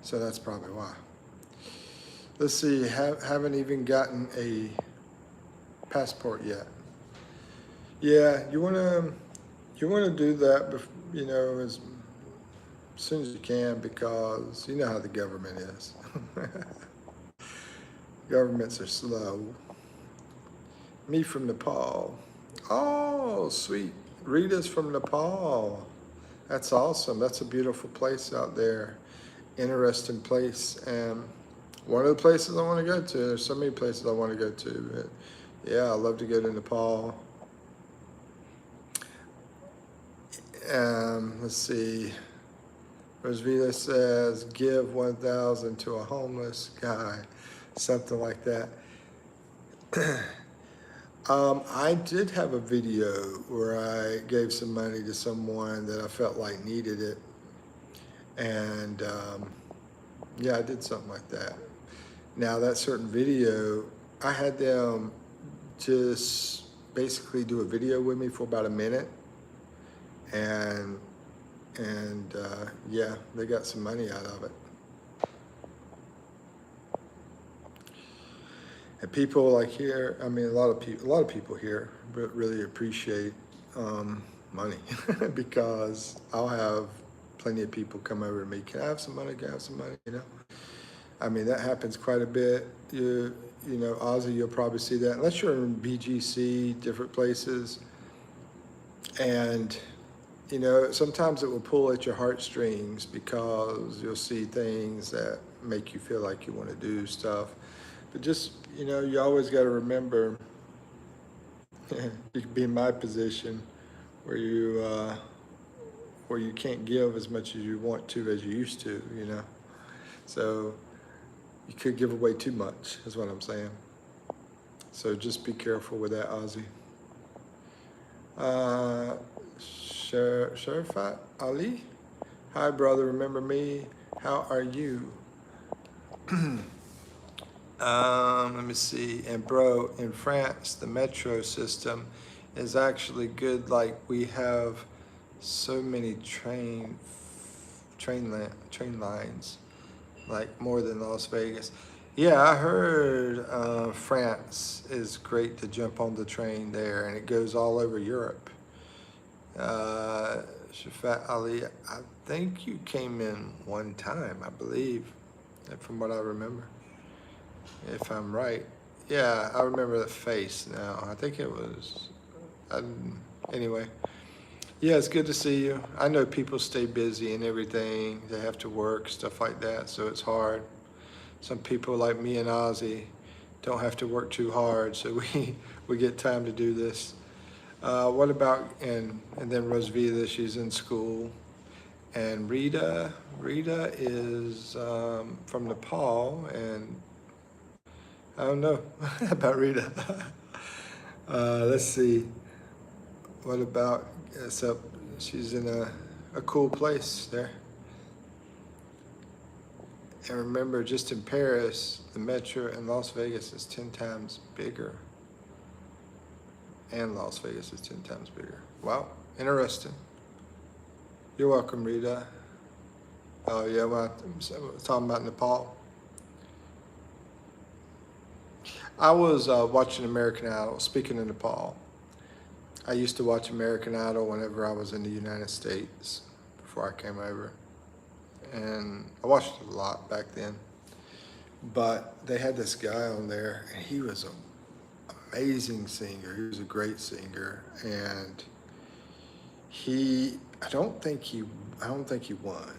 that's probably why. Let's see, haven't even gotten a passport yet. Yeah, you wanna do that, you know, as soon as you can, because you know how the government is. Governments are slow. Me from Nepal. Oh, sweet. Rita's from Nepal. That's awesome. That's a beautiful place out there. Interesting place. And one of the places I want to go to. There's so many places I want to go to. But yeah, I'd love to go to Nepal. Let's see. Rosvita says, give 1,000 to a homeless guy. Something like that. I did have a video where I gave some money to someone that I felt like needed it. And yeah, I did something like that. Now that certain video, I had them just basically do a video with me for about a minute. And yeah, they got some money out of it. And people like here, I mean, a lot of people here really appreciate money because I'll have plenty of people come over to me. Can I have some money? Can I have some money? You know, I mean, that happens quite a bit. You know, Ozzy, you'll probably see that unless you're in BGC, different places. And you know, sometimes it will pull at your heartstrings because you'll see things that make you feel like you want to do stuff. But just, you know, you always got to remember, you can be in my position where you can't give as much as you want to, as you used to, you know. So you could give away too much, is what I'm saying. So just be careful with that, Ozzy. Sharifat Ali, hi brother, remember me? How are you? Let me see. And bro, in France, the metro system is actually good. Like we have so many train lines, like more than Las Vegas. Yeah, I heard France is great to jump on the train there, and it goes all over Europe. Shafat Ali, I think you came in one time, I believe, from what I remember, if I'm right. Yeah, I remember the face now. I think it was, anyway. Yeah, it's good to see you. I know people stay busy and everything. They have to work, stuff like that, so it's hard. Some people like me and Ozzy don't have to work too hard, so we get time to do this. What about, and then Rosvita, she's in school. And Rita is from Nepal, and I don't know about Rita. Let's see. What about, so she's in a cool place there. And remember, just in Paris, the metro in Las Vegas is 10 times bigger. And Las Vegas is 10 times bigger. Wow, interesting. You're welcome, Rita. Oh yeah, well, I'm talking about Nepal. I was watching American Idol, speaking of Nepal. I used to watch American Idol whenever I was in the United States before I came over. And I watched it a lot back then. But they had this guy on there, and he was an amazing singer. He was a great singer, and he, I don't think he won,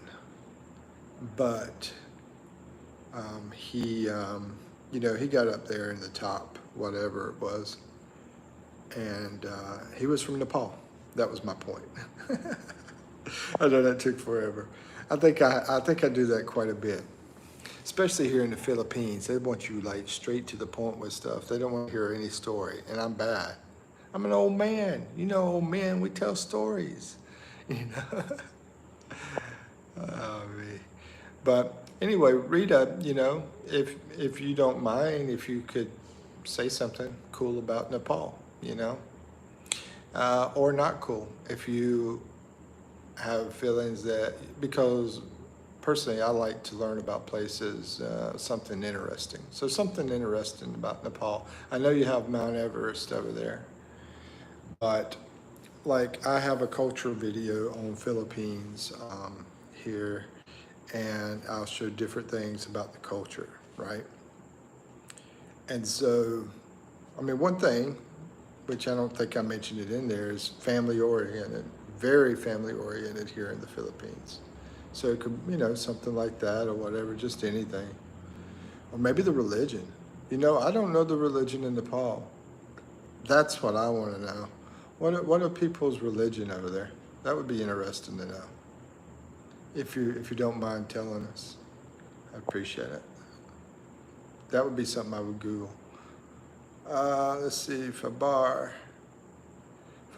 but he got up there in the top, whatever it was, and he was from Nepal. That was my point. I know that took forever. I think I do that quite a bit, especially here in the Philippines. They want you like straight to the point with stuff. They don't want to hear any story, and I'm bad. I'm an old man. You know, old men, we tell stories. You know. Oh, me. But anyway, Rita, if you don't mind, if you could say something cool about Nepal, or not cool, if you have feelings that, because personally I like to learn about places, something interesting. So something interesting about Nepal. I know you have Mount Everest over there, but like I have a cultural video on Philippines here, and I'll show different things about the culture, right? And so, I mean, one thing, which I don't think I mentioned it in there, is family oriented, very family oriented here in the Philippines. So it could, something like that or whatever, just anything. Or maybe the religion. I don't know the religion in Nepal. That's what I want to know. What are people's religion over there? That would be interesting to know. If you don't mind telling us, I appreciate it. That would be something I would Google. Let's see, Fabar,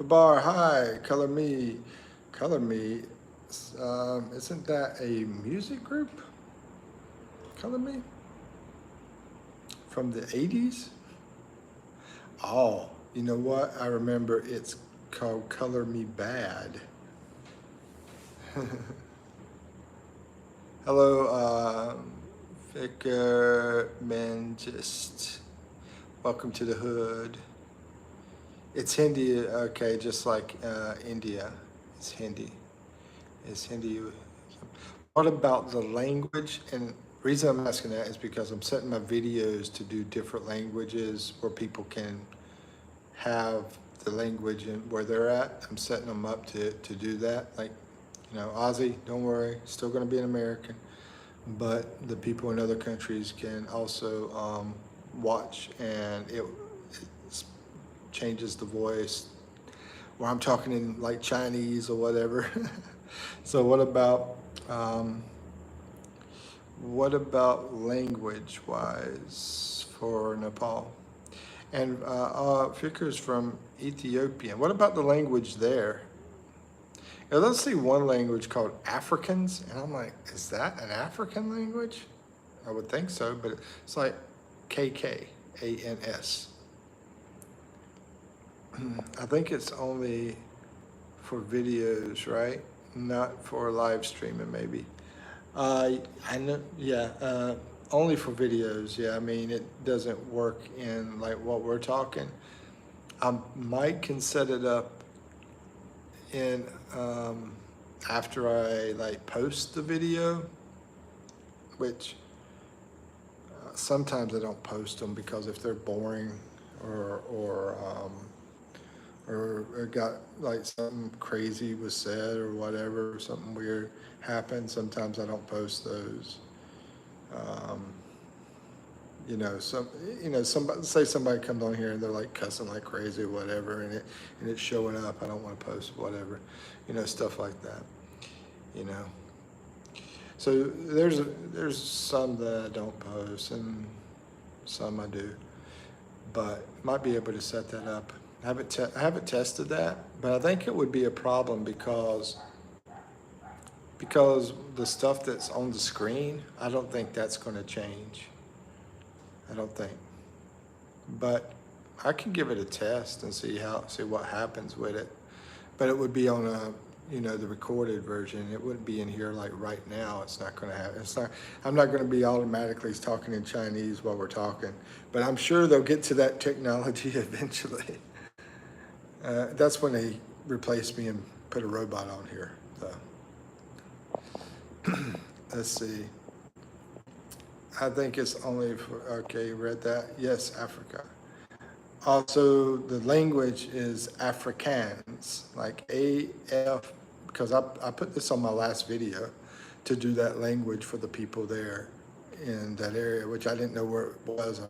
hi, Color Me. Isn't that a music group? Color Me? From the 80s? Oh, you know what? I remember it's called Color Me Bad. Hello, Vicar Mangist. Welcome to the hood. It's Hindi, okay, just like India. It's Hindi. It's Hindi. What about the language? And the reason I'm asking that is because I'm setting my videos to do different languages where people can have the language and where they're at. I'm setting them up to do that. Like, Aussie, don't worry, still going to be an American. But the people in other countries can also watch, and it changes the voice where I'm talking in like Chinese or whatever. So what about language wise for Nepal? And Fikr's from Ethiopia. What about the language there? Now, let's see one language called Africans, and I'm like, is that an African language? I would think so, but it's like KKANS. I think it's only for videos, right? Not for live streaming, maybe. I know, yeah, only for videos. Yeah, I mean, it doesn't work in like what we're talking. Mike can set it up in after I like post the video, which sometimes I don't post them because if they're boring or got like something crazy was said or whatever, or something weird happened, sometimes I don't post those. Somebody comes on here and they're like cussing like crazy or whatever, and it's showing up. I don't want to post whatever, stuff like that. So there's some that I don't post and some I do, but might be able to set that up. I haven't tested that, but I think it would be a problem because the stuff that's on the screen, I don't think that's going to change. I don't think, but I can give it a test and see what happens with it. But it would be on the recorded version. It wouldn't be in here like right now. It's not going to happen. I'm not going to be automatically talking in Chinese while we're talking, but I'm sure they'll get to that technology eventually. That's when they replaced me and put a robot on here. So, let's see. I think it's only for, okay, read that. Yes, Africa. Also, the language is Afrikaans, like AF, because I put this on my last video to do that language for the people there in that area, which I didn't know where it was.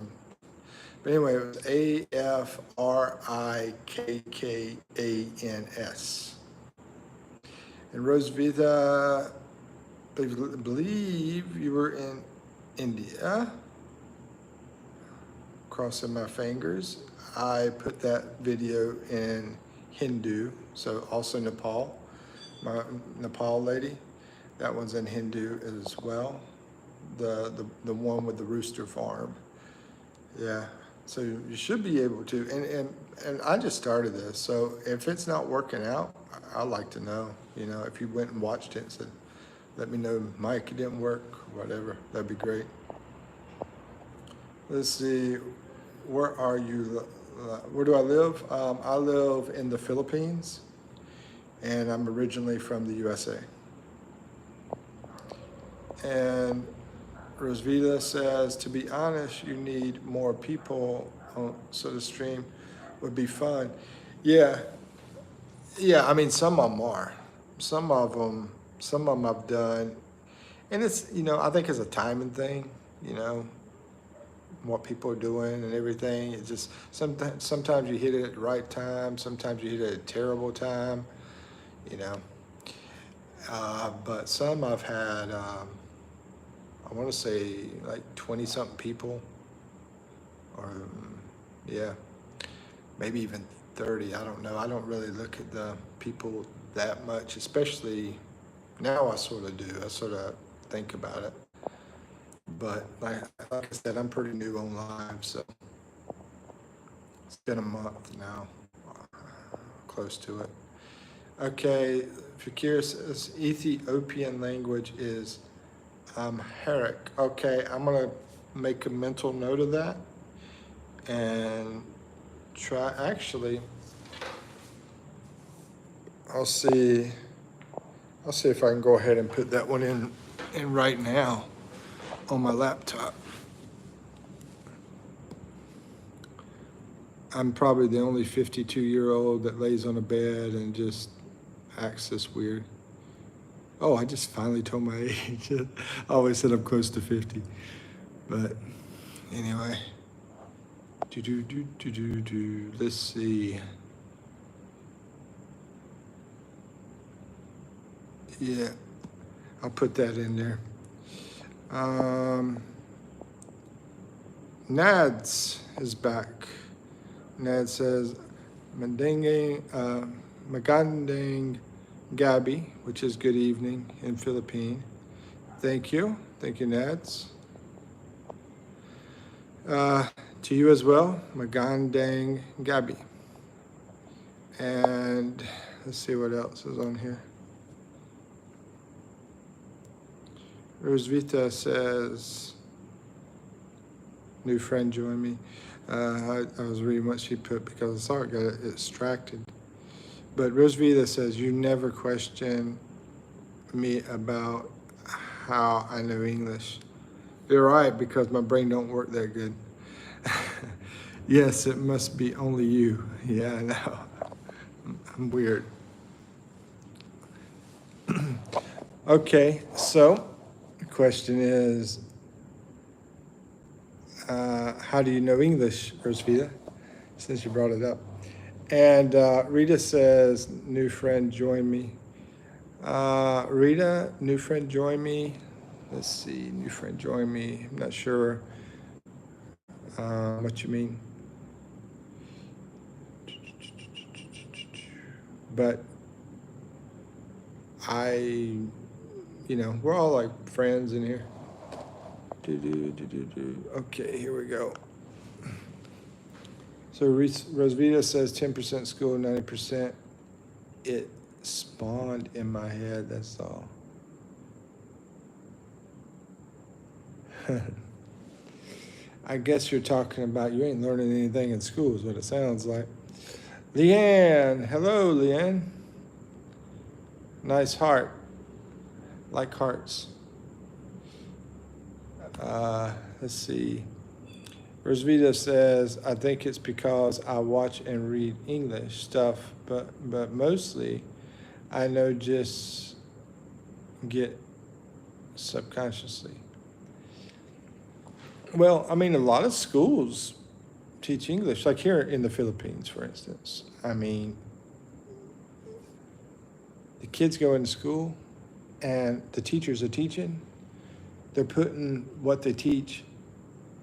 But anyway, it was Afrikans. And Rosvita, I believe you were in India. Crossing my fingers. I put that video in Hindu, so also Nepal. My Nepal lady, that one's in Hindu as well. The one with the rooster farm. Yeah, so you should be able to. And I just started this, so if it's not working out, I'd like to know. You know, if you went and watched it and said, let me know, Mike, it didn't work, or whatever. That'd be great. Let's see, where are you? Where do I live? I live in the Philippines, and I'm originally from the USA. And Rosvita says, to be honest, you need more people, so the stream would be fun. Yeah, yeah. I mean, some of them are. Some of them I've done, and it's, you know, I think it's a timing thing. You know, what people are doing and everything. It just sometimes you hit it at the right time. Sometimes you hit it at a terrible time. You know, but some I've had. I want to say like 20-something people, or yeah, maybe even 30. I don't know. I don't really look at the people that much, especially now. I sort of do. I sort of think about it. But like I said, I'm pretty new on live, so it's been a month now, close to it. Okay, if you're curious, this Ethiopian language is Amharic. Okay, I'm gonna make a mental note of that and try. Actually, I'll see. I'll see if I can go ahead and put that one in right now on my laptop. I'm probably the only 52-year-old that lays on a bed and just acts this weird. Oh, I just finally told my age. I always said I'm close to 50. But anyway. Let's see. Yeah, I'll put that in there. Nads is back. Nad says, Magandang Gabi, which is good evening in Philippine. Thank you. Thank you, Nads. To you as well, Magandang Gabi. And let's see what else is on here. Rosvita says, new friend join me. I was reading what she put because I saw it got extracted. But Rosvita says, you never question me about how I know English. You're right, because my brain don't work that good. Yes, it must be only you. Yeah, I know. I'm weird. Okay, so the question is, how do you know English, Rosvita? Since you brought it up. And Rita says, new friend, join me. Rita, new friend, join me. Let's see, new friend, join me. I'm not sure what you mean. But we're all like friends in here. Okay, here we go. So Rosvita says 10% school, 90% it spawned in my head, that's all. I guess you're talking about you ain't learning anything in school is what it sounds like. Leanne, hello, Leanne. Nice heart, like hearts. Let's see. Rosvita says, I think it's because I watch and read English stuff, but mostly I know just get subconsciously. Well, I mean, a lot of schools teach English, like here in the Philippines, for instance. I mean, the kids go into school and the teachers are teaching, they're putting what they teach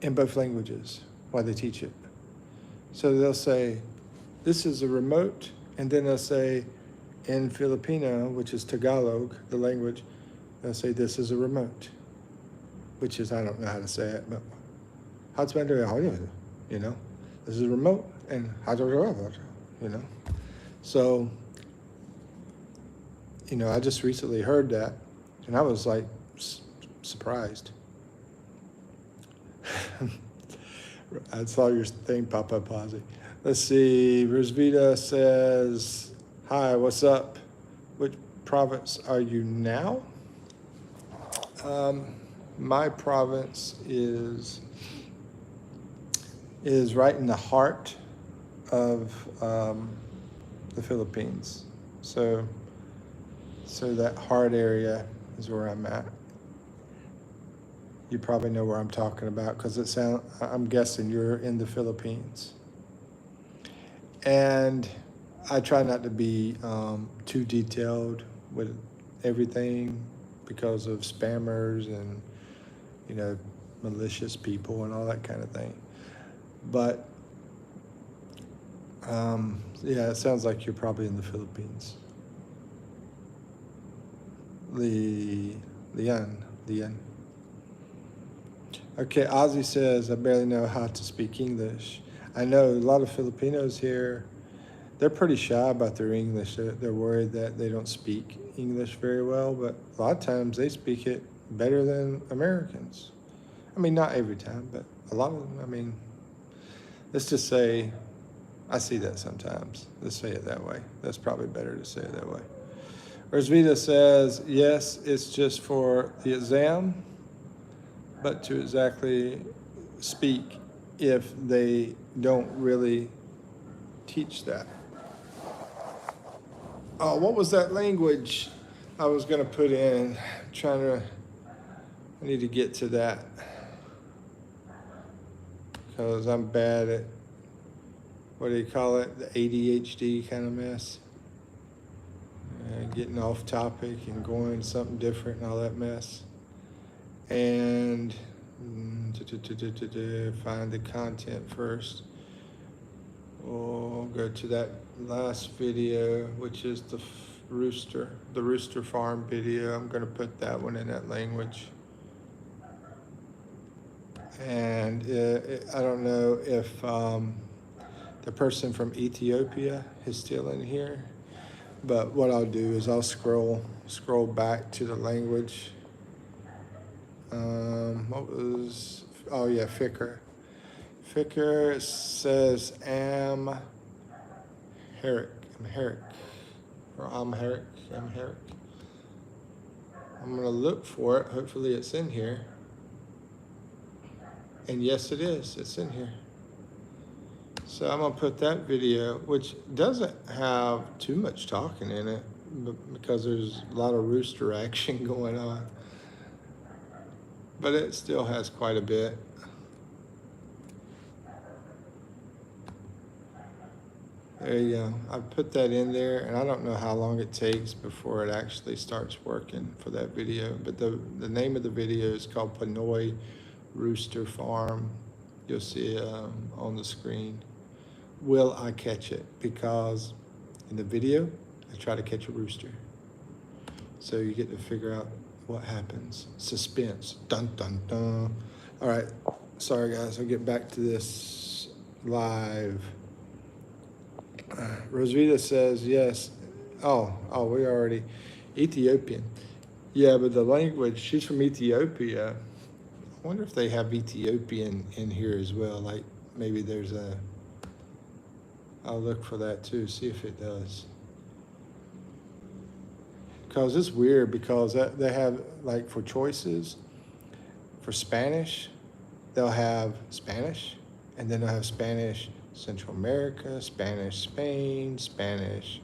in both languages while they teach it. So they'll say, this is a remote, and then they'll say, in Filipino, which is Tagalog, the language, they'll say, this is a remote, which is, I don't know how to say it, but you know, this is a remote, and you know. So, you know, I just recently heard that, and I was like surprised. I saw your thing pop up, Ozzy. Let's see. Rosvita says, hi, what's up? Which province are you now? My province is right in the heart of the Philippines. So that heart area is where I'm at. You probably know where I'm talking about because I'm guessing you're in the Philippines. And I try not to be too detailed with everything because of spammers and, you know, malicious people and all that kind of thing. But yeah, it sounds like you're probably in the Philippines. Lian. Okay, Ozzy says, I barely know how to speak English. I know a lot of Filipinos here, they're pretty shy about their English. They're worried that they don't speak English very well, but a lot of times they speak it better than Americans. I mean, not every time, but a lot of them. I mean, let's just say, I see that sometimes. Let's say it that way. That's probably better to say it that way. Rosvita says, yes, it's just for the exam, but to exactly speak if they don't really teach that. Oh, what was that language I was going to put in? I need to get to that because I'm bad at, what do you call it? The ADHD kind of mess. Getting off topic and going something different and all that mess. And find the content first. We'll go to that last video, which is the rooster farm video. I'm going to put that one in that language. And I don't know if the person from Ethiopia is still in here, but what I'll do is I'll scroll back to the language. Oh yeah, Ficker. Ficker says Amharic. I'm gonna look for it. Hopefully it's in here. And yes, it is. It's in here. So I'm gonna put that video, which doesn't have too much talking in it, because there's a lot of rooster action going on. But it still has quite a bit. There you go. I put that in there, and I don't know how long it takes before it actually starts working for that video. But the name of the video is called Pinoy Rooster Farm. You'll see it on the screen. Will I catch it? Because in the video, I try to catch a rooster. So you get to figure out what happens. Suspense. Dun, dun, dun. All right. Sorry, guys. I'll get back to this live. Rosvita says, yes. Oh, we already. Ethiopian. Yeah, but the language, she's from Ethiopia. I wonder if they have Ethiopian in here as well. Like maybe there's a I'll look for that too, see if it does. Because it's weird because they have, like, for choices, for Spanish, they'll have Spanish, and then they'll have Spanish Central America, Spanish Spain, Spanish,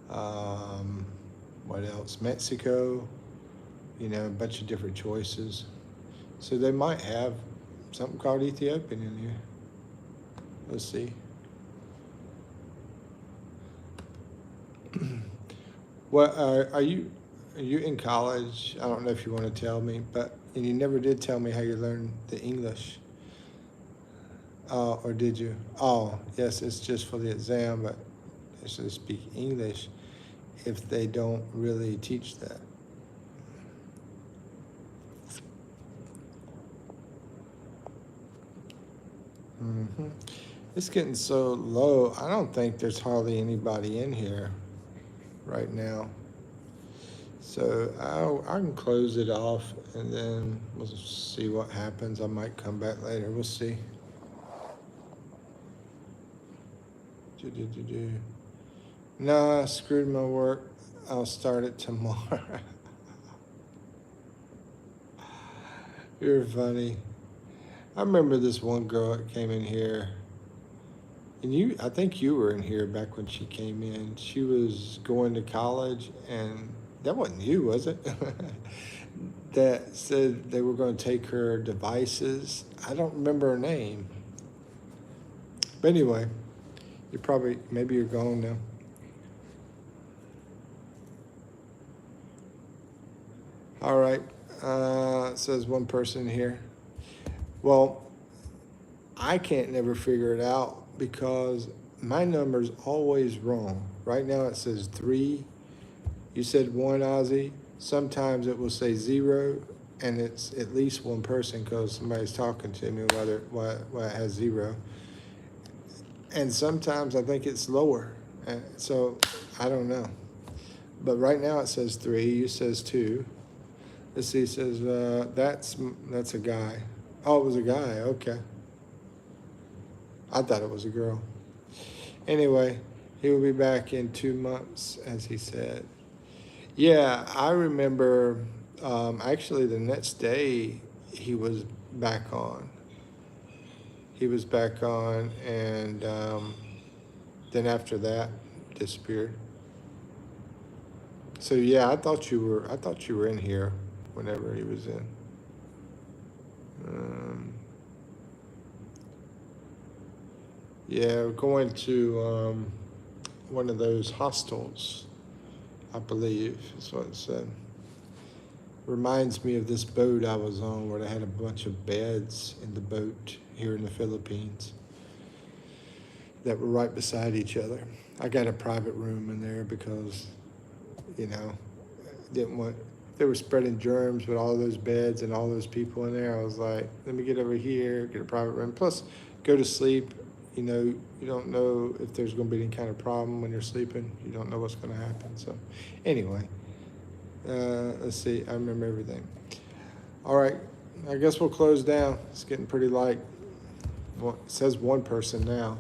what else? Mexico, a bunch of different choices. So they might have something called Ethiopian in here. Let's see. What are you? Are you in college? I don't know if you want to tell me, and you never did tell me how you learned the English. Or did you? Oh, yes, it's just for the exam, but they should speak English if they don't really teach that. hmm It's getting so low. I don't think there's hardly anybody in here right now. So I can close it off and then we'll see what happens. I might come back later. We'll see. No, I screwed my work. I'll start it tomorrow. You're funny. I remember this one girl that came in here, and I think you were in here back when she came in. She was going to college, and that wasn't you, was it? That said they were going to take her devices. I don't remember her name. But anyway, maybe you're gone now. All right, it says one person here. Well, I can't never figure it out because my number's always wrong. Right now it says 3. You said 1, Ozzy. Sometimes it will say 0, and it's at least one person because somebody's talking to me why it has 0. And sometimes I think it's lower. So I don't know. But right now it says 3. You says 2. Let's see. It says that's a guy. Oh, it was a guy. Okay. I thought it was a girl. Anyway, he will be back in 2 months, as he said. Yeah, I remember. Actually, the next day he was back on. He was back on, and then after that, disappeared. So yeah, I thought you were in here whenever he was in. Yeah, we're going to one of those hostels, I believe is what it said. Reminds me of this boat I was on where they had a bunch of beds in the boat here in the Philippines that were right beside each other. I got a private room in there because, didn't want, they were spreading germs with all those beds and all those people in there. I was like, let me get over here, get a private room. Plus, go to sleep. You don't know if there's going to be any kind of problem when you're sleeping. You don't know what's going to happen. So, anyway, let's see. I remember everything. All right. I guess we'll close down. It's getting pretty light. Well, it says one person now.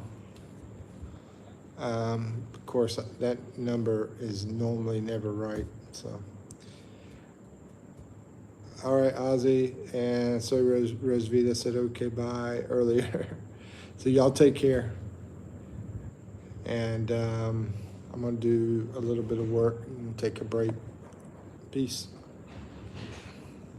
Of course, that number is normally never right. So, all right, Ozzy. And so Rosvita said, okay, bye earlier. So y'all take care. And I'm going to do a little bit of work and take a break. Peace.